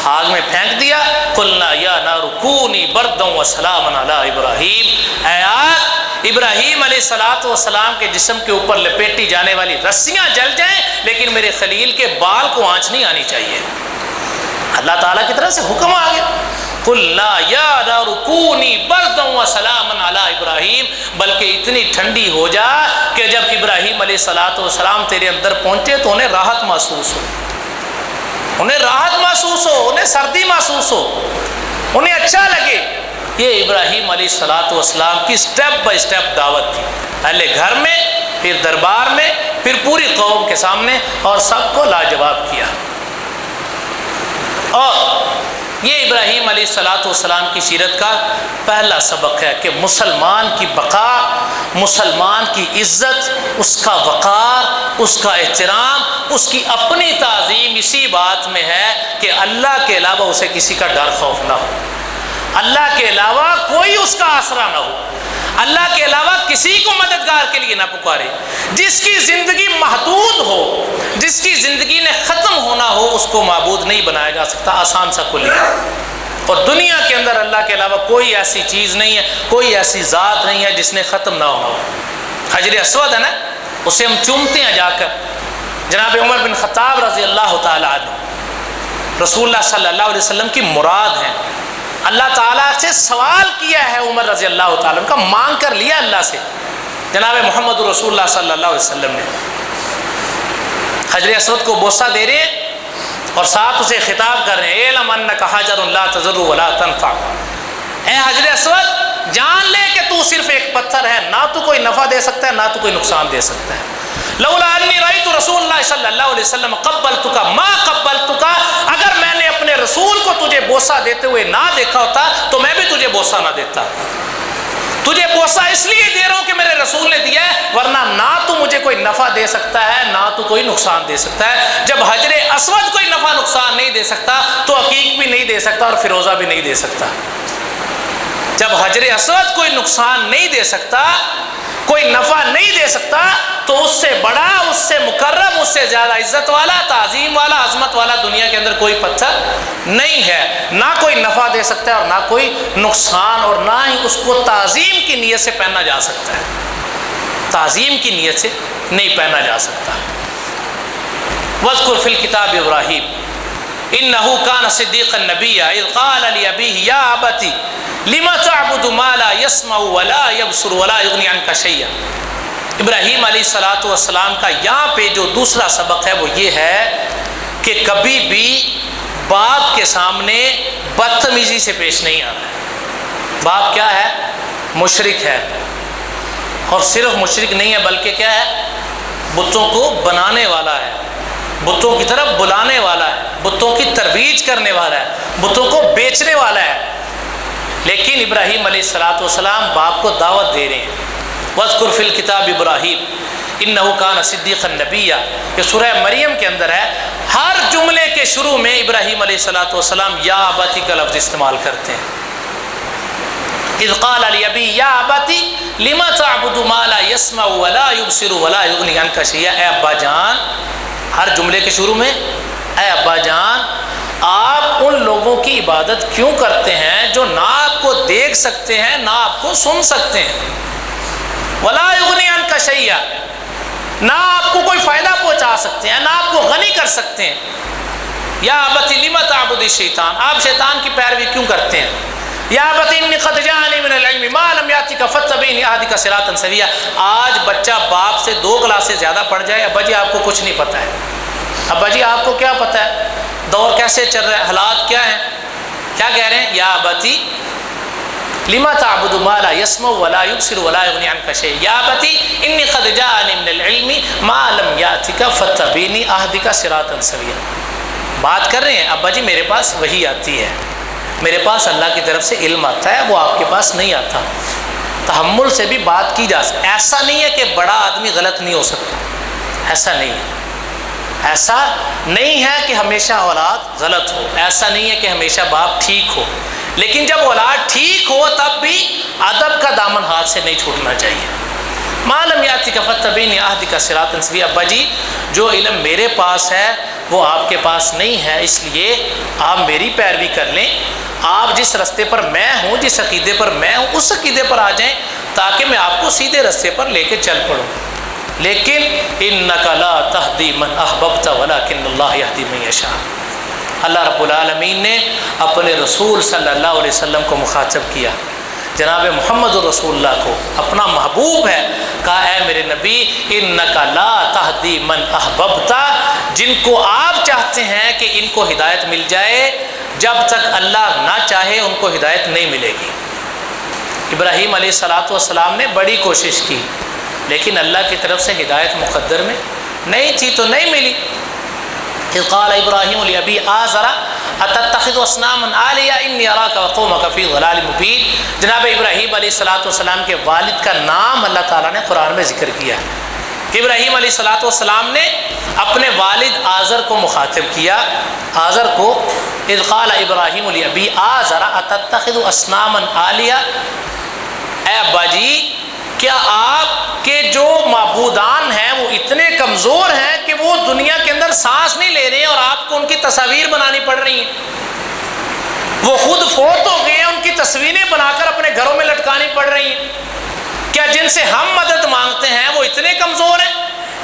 آگ میں پھینک دیا، قلنا یا نار کونی بردا وسلاما علی ابراہیم، اے آگ ابراہیم علیہ السلام کے جسم کے اوپر لپیٹی جانے والی رسیاں جل جائیں لیکن میرے خلیل کے بال کو آنچ نہیں آنی چاہیے۔ اللہ تعالیٰ کی طرف سے حکم آ گیا، قلنا یا نار کونی بردا وسلاما علی ابراہیم، بلکہ اتنی ٹھنڈی ہو جا کہ جب ابراہیم علیہ السلام تیرے اندر پہنچے تو انہیں راحت محسوس ہو، انہیں راحت محسوس ہو، انہیں سردی محسوس ہو، انہیں اچھا لگے۔ یہ ابراہیم علیہ السلام کی سٹیپ بائی سٹیپ دعوت تھی، پہلے گھر میں، پھر دربار میں، پھر پوری قوم کے سامنے، اور سب کو لاجواب کیا۔ اور یہ ابراہیم علیہ السلام کی سیرت کا پہلا سبق ہے کہ مسلمان کی بقا، مسلمان کی عزت، اس کا وقار، اس کا احترام، اس کی اپنی تعظیم اسی بات میں ہے کہ اللہ کے علاوہ اسے کسی کا ڈر خوف نہ ہو، اللہ کے علاوہ کوئی اس کا آسرا نہ ہو، اللہ کے علاوہ کسی کو مددگار کے لیے نہ پکارے۔ جس کی زندگی محدود ہو، جس کی زندگی نے ختم ہونا ہو، اس کو معبود نہیں بنایا جا سکتا، آسان سا کلی۔ اور دنیا کے اندر اللہ کے علاوہ کوئی ایسی چیز نہیں ہے، کوئی ایسی ذات نہیں ہے جس نے ختم نہ ہونا ہو۔ حجر اسود ہے نا، اسے ہم چومتے ہیں جا کر۔ جناب عمر بن خطاب رضی اللہ تعالی عنہ رسول اللہ صلی اللہ علیہ وسلم کی مراد ہیں، اللہ تعالیٰ سے سوال کیا ہے عمر رضی اللہ تعالیٰ عنہ کا، مانگ کر لیا اللہ سے، جناب محمد رسول اللہ صلی اللہ علیہ وسلم نے حجر اسود کو بوسہ دے رہے ہیں اور ساتھ اسے خطاب کر رہے ہیں، اعلم انک حجر لا تضر ولا تنفع، اے حجر اسود جان لے کہ تو صرف ایک پتھر ہے، نہ تو کوئی نفع دے سکتا ہے نہ تو کوئی نقصان دے سکتا ہے۔ لولا انی رأیت رسول اللہ صلی اللہ علیہ وسلم قبلتک ما قبلتک، اگر میں نے اپنے رسول کو تجھے بوسہ دیتے ہوئے نہ دیکھا ہوتا تو میں بھی تجھے بوسہ نہ دیتا۔ تجھے بوسہ اس لیے دے رہا ہوں کہ میرے رسول نے دیا ہے، ورنہ نہ تو مجھے کوئی نفع دے سکتا ہے نہ تو کوئی نقصان دے سکتا ہے۔ جب حجر اسود کوئی نفع نقصان نہیں دے سکتا تو عقیق بھی نہیں دے سکتا اور فیروزہ بھی نہیں دے سکتا۔ جب حجر اسود کوئی نقصان نہیں دے سکتا، کوئی نفع نہیں دے سکتا، تو اس سے بڑا، اس سے مکرم، اس سے زیادہ عزت والا، تعظیم والا، عظمت والا دنیا کے اندر کوئی پتھر نہیں ہے۔ نہ کوئی نفع دے سکتا ہے اور نہ کوئی نقصان، اور نہ ہی اس کو تعظیم کی نیت سے پہنا جا سکتا ہے، تعظیم کی نیت سے نہیں پہنا جا سکتا۔ وَاذْكُرْ فِي الْكِتَابِ إِبْرَاهِيمَ إِنَّهُ كَانَ صِدِّيقًا نَبِيًّا إِذْ قَالَ لِأَبِيهِ يَا أَبَتِ لِمَ تَعْبُدُ مَا لَا يَسْمَعُ وَلَا يَبْصُرُ وَلَا يُغْنِي عَنْكَ شَيْئًا۔ ابراہیم علیہ الصلاۃ والسلام کا یہاں پہ جو دوسرا سبق ہے وہ یہ ہے کہ کبھی بھی باپ کے سامنے بدتمیزی سے پیش نہیں آنا ہے۔ باپ کیا ہے؟ مشرک ہے، اور صرف مشرک نہیں ہے بلکہ کیا ہے؟ بتوں کو بنانے والا ہے، بتوں کی طرف بلانے والا ہے، بتوں کی ترویج کرنے والا ہے، بتوں کو بیچنے والا ہے۔ لیکن ابراہیم علیہ الصلاۃ والسلام باپ کو دعوت دے رہے ہیں۔ وَاذْكُرْ فِي الْكِتَابِ إِبْرَاهِيمَ إِنَّهُ كَانَ صِدِّيقًا نَبِيًّا، یہ سورہ مریم کے اندر ہے۔ ہر جملے کے شروع میں ابراہیم علیہ الصلاۃ والسلام یا ابتی کا لفظ استعمال کرتے ہیں۔ اذ قال لأبی یا ابتی لم تعبد ما لا يسمع ولا يبصر ولا يغني عنك شيئا، اے ابا جان، ہر جملے کے شروع میں اے ابا جان آپ ان لوگوں کی عبادت کیوں کرتے ہیں جو نہ آپ کو دیکھ سکتے ہیں نہ آپ کو سن سکتے ہیں، ولا يغني عنك شيئا، نہ آپ کو کوئی فائدہ پہنچا سکتے ہیں نہ آپ کو غنی کر سکتے ہیں۔ یا ابتی لم تعبد الشیطان، آپ شیطان کی پیروی کیوں کرتے ہیں؟ یا ابتی انی قد جاءنی من العلم ما لم یأتک فاتبعنی اهدک صراطا سویا۔ آج بچہ باپ سے 2 کلاسیں زیادہ پڑھ جائے، ابا جی آپ کو کچھ نہیں پتہ ہے، ابا جی آپ کو کیا پتہ ہے دور کیسے چل رہا ہے، حالات کیا ہیں، کیا کہہ رہے ہیں؟ یا ابتی لما تعبد ما لا يسمع ولا يبصر ولا يغني عنك شيئا، یا ابتی انی قد جاءنی من العلم ما لم یأتک فاتبعنی اهدک صراطا سویا۔ بات کر رہے ہیں ابا جی میرے پاس وحی آتی ہے، میرے پاس اللہ کی طرف سے علم آتا ہے، وہ آپ کے پاس نہیں آتا۔ تحمل سے بھی بات کی جا سکتی، ایسا نہیں ہے کہ بڑا آدمی غلط نہیں ہو سکتا، ایسا نہیں ہے، ایسا نہیں ہے کہ ہمیشہ اولاد غلط ہو، ایسا نہیں ہے کہ ہمیشہ باپ ٹھیک ہو، لیکن جب اولاد ٹھیک ہو تب بھی ادب کا دامن ہاتھ سے نہیں چھوٹنا چاہیے۔ ما لم یأتک فاتبعنی اهدک صراطا سویا، ابا جی جو علم میرے پاس ہے وہ آپ کے پاس نہیں ہے، اس لیے آپ میری پیروی کر لیں، آپ جس رستے پر میں ہوں، جس عقیدے پر میں ہوں اس عقیدے پر آ جائیں تاکہ میں آپ کو سیدھے رستے پر لے کے چل پڑوں۔ لیکن انک لا تہدی من احببت ولکن اللہ یہدی من یشاء، اللہ رب العالمین نے اپنے رسول صلی اللہ علیہ وسلم کو مخاطب کیا، جناب محمد رسول اللہ کو اپنا محبوب ہے، کہا اے میرے نبی انک لا تہدی من احببت، جن کو آپ چاہتے ہیں کہ ان کو ہدایت مل جائے، جب تک اللہ نہ چاہے ان کو ہدایت نہیں ملے گی۔ ابراہیم علیہ الصلاۃ والسلام نے بڑی کوشش کی لیکن اللہ کی طرف سے ہدایت مقدر میں نہیں تھی تو نہیں ملی۔ اذ قال ابراہیم لابی آزر اتتخذ اصناما آلہۃ انی اراک وقومک فی ضلال مبین، جناب ابراہیم علیہ الصلاۃ والسلام کے والد کا نام اللہ تعالیٰ نے قرآن میں ذکر کیا کہ ابراہیم علیہ الصلاۃ والسلام نے اپنے والد آزر کو مخاطب کیا، آزر کو، اذ قال ابراہیم لابی آزر اتتخذ اصناما آلہۃ، اے ابا جی کیا آپ کے جو معبودان ہیں وہ اتنے کمزور ہیں کہ وہ دنیا کے اندر سانس نہیں لے رہے ہیں اور آپ کو ان کی تصاویر بنانی پڑ رہی ہیں، وہ خود فوت ہو گئے ہیں، ان کی تصویریں بنا کر اپنے گھروں میں لٹکانی پڑ رہی ہیں؟ کیا جن سے ہم مدد مانگتے ہیں وہ اتنے کمزور ہیں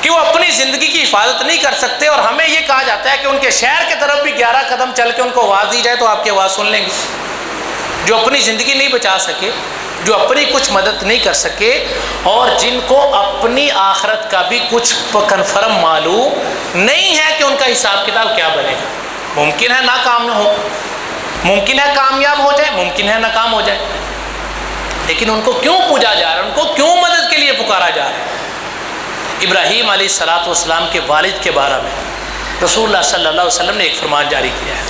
کہ وہ اپنی زندگی کی حفاظت نہیں کر سکتے، اور ہمیں یہ کہا جاتا ہے کہ ان کے شہر کی طرف بھی 11 قدم چل کے ان کو آواز دی جائے تو آپ کی آواز سن لیں گے؟ جو اپنی زندگی نہیں بچا سکے، جو اپنی کچھ مدد نہیں کر سکے، اور جن کو اپنی آخرت کا بھی کچھ کنفرم معلوم نہیں ہے کہ ان کا حساب کتاب کیا بنے گا۔ ممکن ہے ناکام نہ ہو، ممکن ہے کامیاب ہو جائے، ممکن ہے ناکام ہو جائے، لیکن ان کو کیوں پوجا جا رہا ہے، ان کو کیوں مدد کے لیے پکارا جا رہا ہے؟ ابراہیم علیہ السلام کے والد کے بارے میں رسول اللہ صلی اللہ علیہ وسلم نے ایک فرمان جاری کیا ہے۔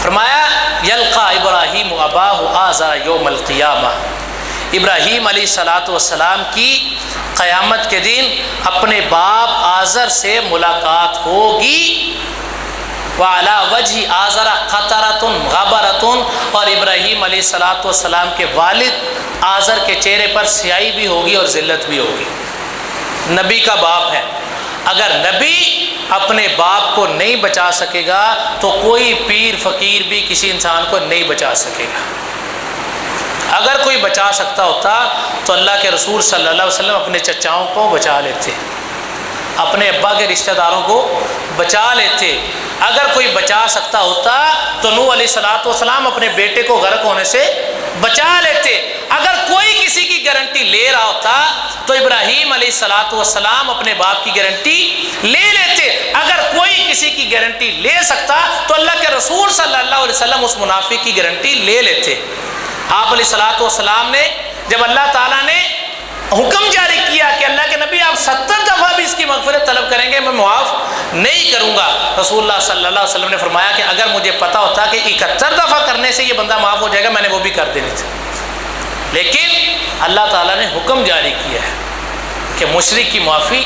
فرمایا یلقا ابراہیم اباہ آزر یوم القیامہ، ابراہیم علیہ السلام کی قیامت کے دن اپنے باپ آزر سے ملاقات ہوگی۔ وعلی وجہ آزر قطرۃ غبرۃ، اور ابراہیم علیہ السلام کے والد آزر کے چہرے پر سیاہی بھی ہوگی اور ذلت بھی ہوگی۔ نبی کا باپ ہے، اگر نبی اپنے باپ کو نہیں بچا سکے گا تو کوئی پیر فقیر بھی کسی انسان کو نہیں بچا سکے گا۔ اگر کوئی بچا سکتا ہوتا تو اللہ کے رسول صلی اللہ علیہ وسلم اپنے چچاؤں کو بچا لیتے، اپنے ابا کے رشتہ داروں کو بچا لیتے۔ اگر کوئی بچا سکتا ہوتا تو نوح علیہ السلام اپنے بیٹے کو غرق ہونے سے بچا لیتے۔ اگر کوئی کسی کی گارنٹی لے رہا ہوتا تو ابراہیم علیہ السلام اپنے باپ کی گارنٹی لے لیتے۔ اگر کوئی کسی کی گارنٹی لے سکتا تو اللہ کے رسول صلی اللہ علیہ وسلم اس منافق کی گارنٹی لے لیتے۔ آپ علیہ السلام نے جب اللہ تعالیٰ نے حکم جاری کیا کہ اللہ کے نبی آپ 70 دفعہ بھی اس کی مغفرت طلب کریں گے میں معاف نہیں کروں گا، رسول اللہ صلی اللہ علیہ وسلم نے فرمایا کہ اگر مجھے پتا ہوتا کہ 71 دفعہ کرنے سے یہ بندہ معاف ہو جائے گا میں نے وہ بھی کر دینی تھی، لیکن اللہ تعالیٰ نے حکم جاری کیا ہے کہ مشرک کی معافی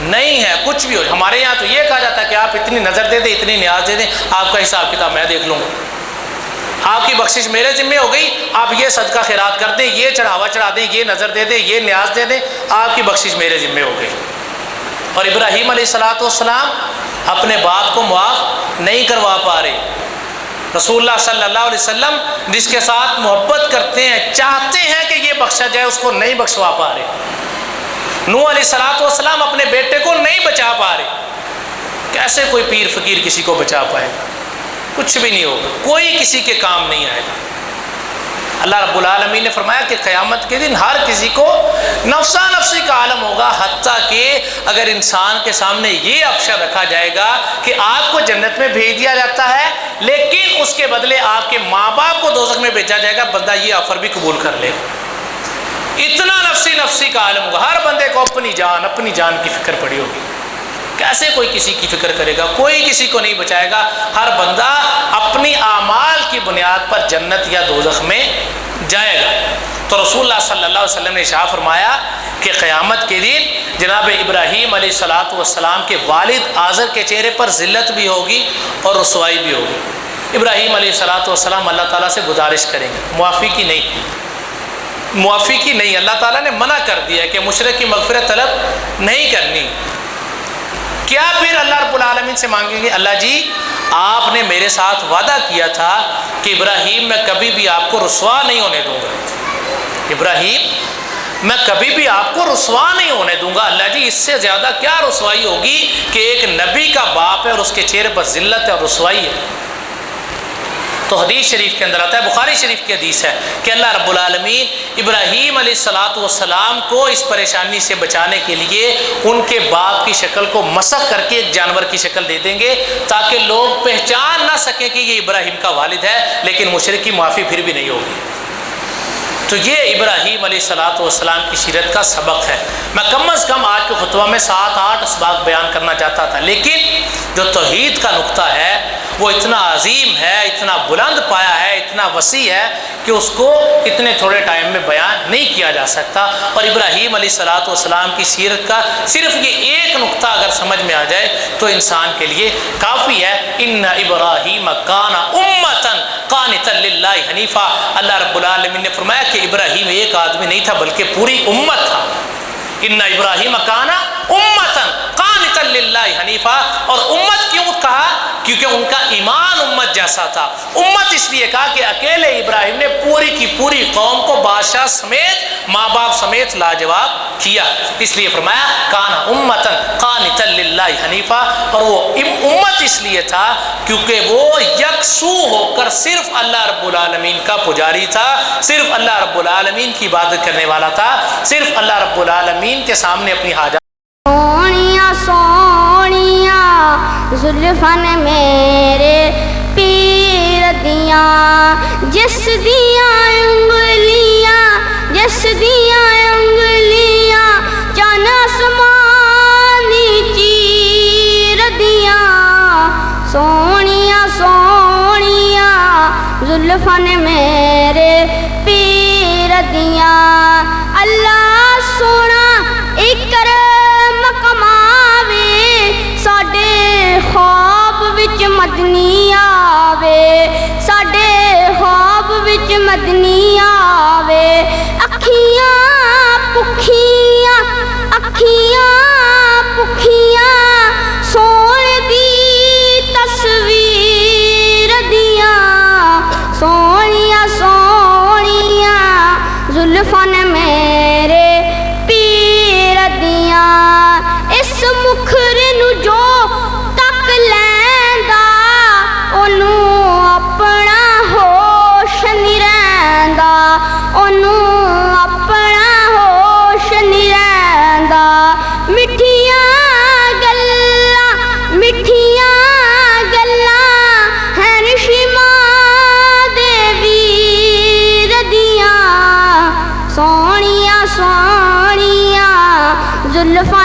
نہیں ہے، کچھ بھی ہو۔ ہمارے یہاں تو یہ کہا جاتا ہے کہ آپ اتنی نظر دے دیں، اتنی نیاز دے دیں، آپ کا حساب کتاب میں دیکھ لوں گا، آپ کی بخشش میرے ذمہ ہو گئی، آپ یہ صدقہ خیرات کر دیں، یہ چڑھاوا چڑھا دیں، یہ نظر دے دیں، یہ نیاز دے دیں، آپ کی بخشش میرے ذمہ ہو گئی۔ اور ابراہیم علیہ السلام اپنے باپ کو معاف نہیں کروا پا رہے۔ رسول اللہ صلی اللہ علیہ وسلم جس کے ساتھ محبت کرتے ہیں، چاہتے ہیں کہ یہ بخشا جائے، اس کو نہیں بخشوا پا رہے۔ نوح علیہ السلام اپنے بیٹے کو نہیں بچا پا رہے۔ کیسے کوئی پیر فقیر کسی کو بچا پائے گا؟ کچھ بھی نہیں ہوگا، کوئی کسی کے کام نہیں آئے گا۔ اللہ رب العالمین نے فرمایا کہ قیامت کے دن ہر کسی کو نفسا نفسی کا عالم ہوگا، حتیٰ کہ اگر انسان کے سامنے یہ آپشن رکھا جائے گا کہ آپ کو جنت میں بھیج دیا جاتا ہے لیکن اس کے بدلے آپ کے ماں باپ کو دوزخ میں بھیجا جائے گا، بندہ یہ آفر بھی قبول کر لے گا۔ اتنا نفسی نفسی کا عالم ہوگا، ہر بندے کو اپنی جان کی فکر پڑی ہوگی۔ کیسے کوئی کسی کی فکر کرے گا؟ کوئی کسی کو نہیں بچائے گا، ہر بندہ اپنی اعمال کی بنیاد پر جنت یا دوزخ میں جائے گا۔ تو رسول اللہ صلی اللہ علیہ وسلم نے ارشاد فرمایا کہ قیامت کے دن جناب ابراہیم علیہ السلام کے والد آزر کے چہرے پر ذلت بھی ہوگی اور رسوائی بھی ہوگی۔ ابراہیم علیہ السلام اللہ تعالیٰ سے گزارش کریں گے، معافی کی نہیں، اللہ تعالیٰ نے منع کر دیا ہے کہ مشرک کی مغفرت طلب نہیں کرنی۔ کیا پھر اللہ رب العالمین سے مانگیں گے؟ اللہ جی آپ نے میرے ساتھ وعدہ کیا تھا کہ ابراہیم میں کبھی بھی آپ کو رسوا نہیں ہونے دوں گا، ابراہیم میں کبھی بھی آپ کو رسوا نہیں ہونے دوں گا۔ اللہ جی اس سے زیادہ کیا رسوائی ہوگی کہ ایک نبی کا باپ ہے اور اس کے چہرے پر ذلت ہے اور رسوائی ہے۔ تو حدیث شریف کے اندر آتا ہے، بخاری شریف کی حدیث ہے کہ اللہ رب العالمین ابراہیم علیہ السلام کو اس پریشانی سے بچانے کے لیے ان کے باپ کی شکل کو مسخ کر کے ایک جانور کی شکل دے دیں گے تاکہ لوگ پہچان نہ سکیں کہ یہ ابراہیم کا والد ہے، لیکن مشرک کی معافی پھر بھی نہیں ہوگی۔ تو یہ ابراہیم علیہ السلام کی سیرت کا سبق ہے۔ میں کم از کم آج کے خطبہ میں 7-8 اسباق بیان کرنا چاہتا تھا، لیکن جو توحید کا نقطہ ہے وہ اتنا عظیم ہے، اتنا بلند پایا ہے، اتنا وسیع ہے کہ اس کو اتنے تھوڑے ٹائم میں بیان نہیں کیا جا سکتا۔ اور ابراہیم علیہ السلام کی سیرت کا صرف یہ ایک نقطہ اگر سمجھ میں آ جائے تو انسان کے لیے کافی ہے۔ ان ابراہیم کان امۃ قانتا للہ حنیفا، اللہ رب العالمین نے فرمایا کہ ابراہیم ایک آدمی نہیں تھا بلکہ پوری امت تھا۔ ان ابراہیم کان امۃ قانتا للہ حنیفا، اور امت کیوں کہا کیونکہ ان کا ایمان امت جیسا تھا. امت اس لیے کہا کہ اکیلے ابراہیم نے پوری کی پوری قوم کو بادشاہ سمیت ماں باپ سمیت لاجواب کیا. اس لیے فرمایا کان امتن قانتا للہ حنیفا. اور وہ امت اس لیے تھا کیونکہ وہ یکسو ہو کر صرف اللہ رب العالمین کا پجاری تھا, صرف اللہ رب العالمین کی عبادت کرنے والا تھا, صرف اللہ رب العالمین کے سامنے اپنی حاجت. سونیاں سونیاں زلفاں نے میرے پیر دیاں, جس دیاں انگلیاں چن آسمانی چیر دیاں. سونیاں سونیاں زلفاں نے میرے پیر دیاں. اللہ سونا اکرم کماوے, ساڈے خواب وچ مدنی آوے, ساڈے خواب وچ مدنی آوے. اکھیاں پکھیاں سون دی تصویر دیاں. سونیاں سونیاں زلفاں نے میرے پیر دیاں. اس مکھر نو جو تک لیندا اونوں اپنا ہوش نہیں رہندا, اونوں اپنا ہوش نہیں رہندا. مٹھیاں گلاں ہیں رشما دے ویر دیاں. سونیاں سونیاں زلفاں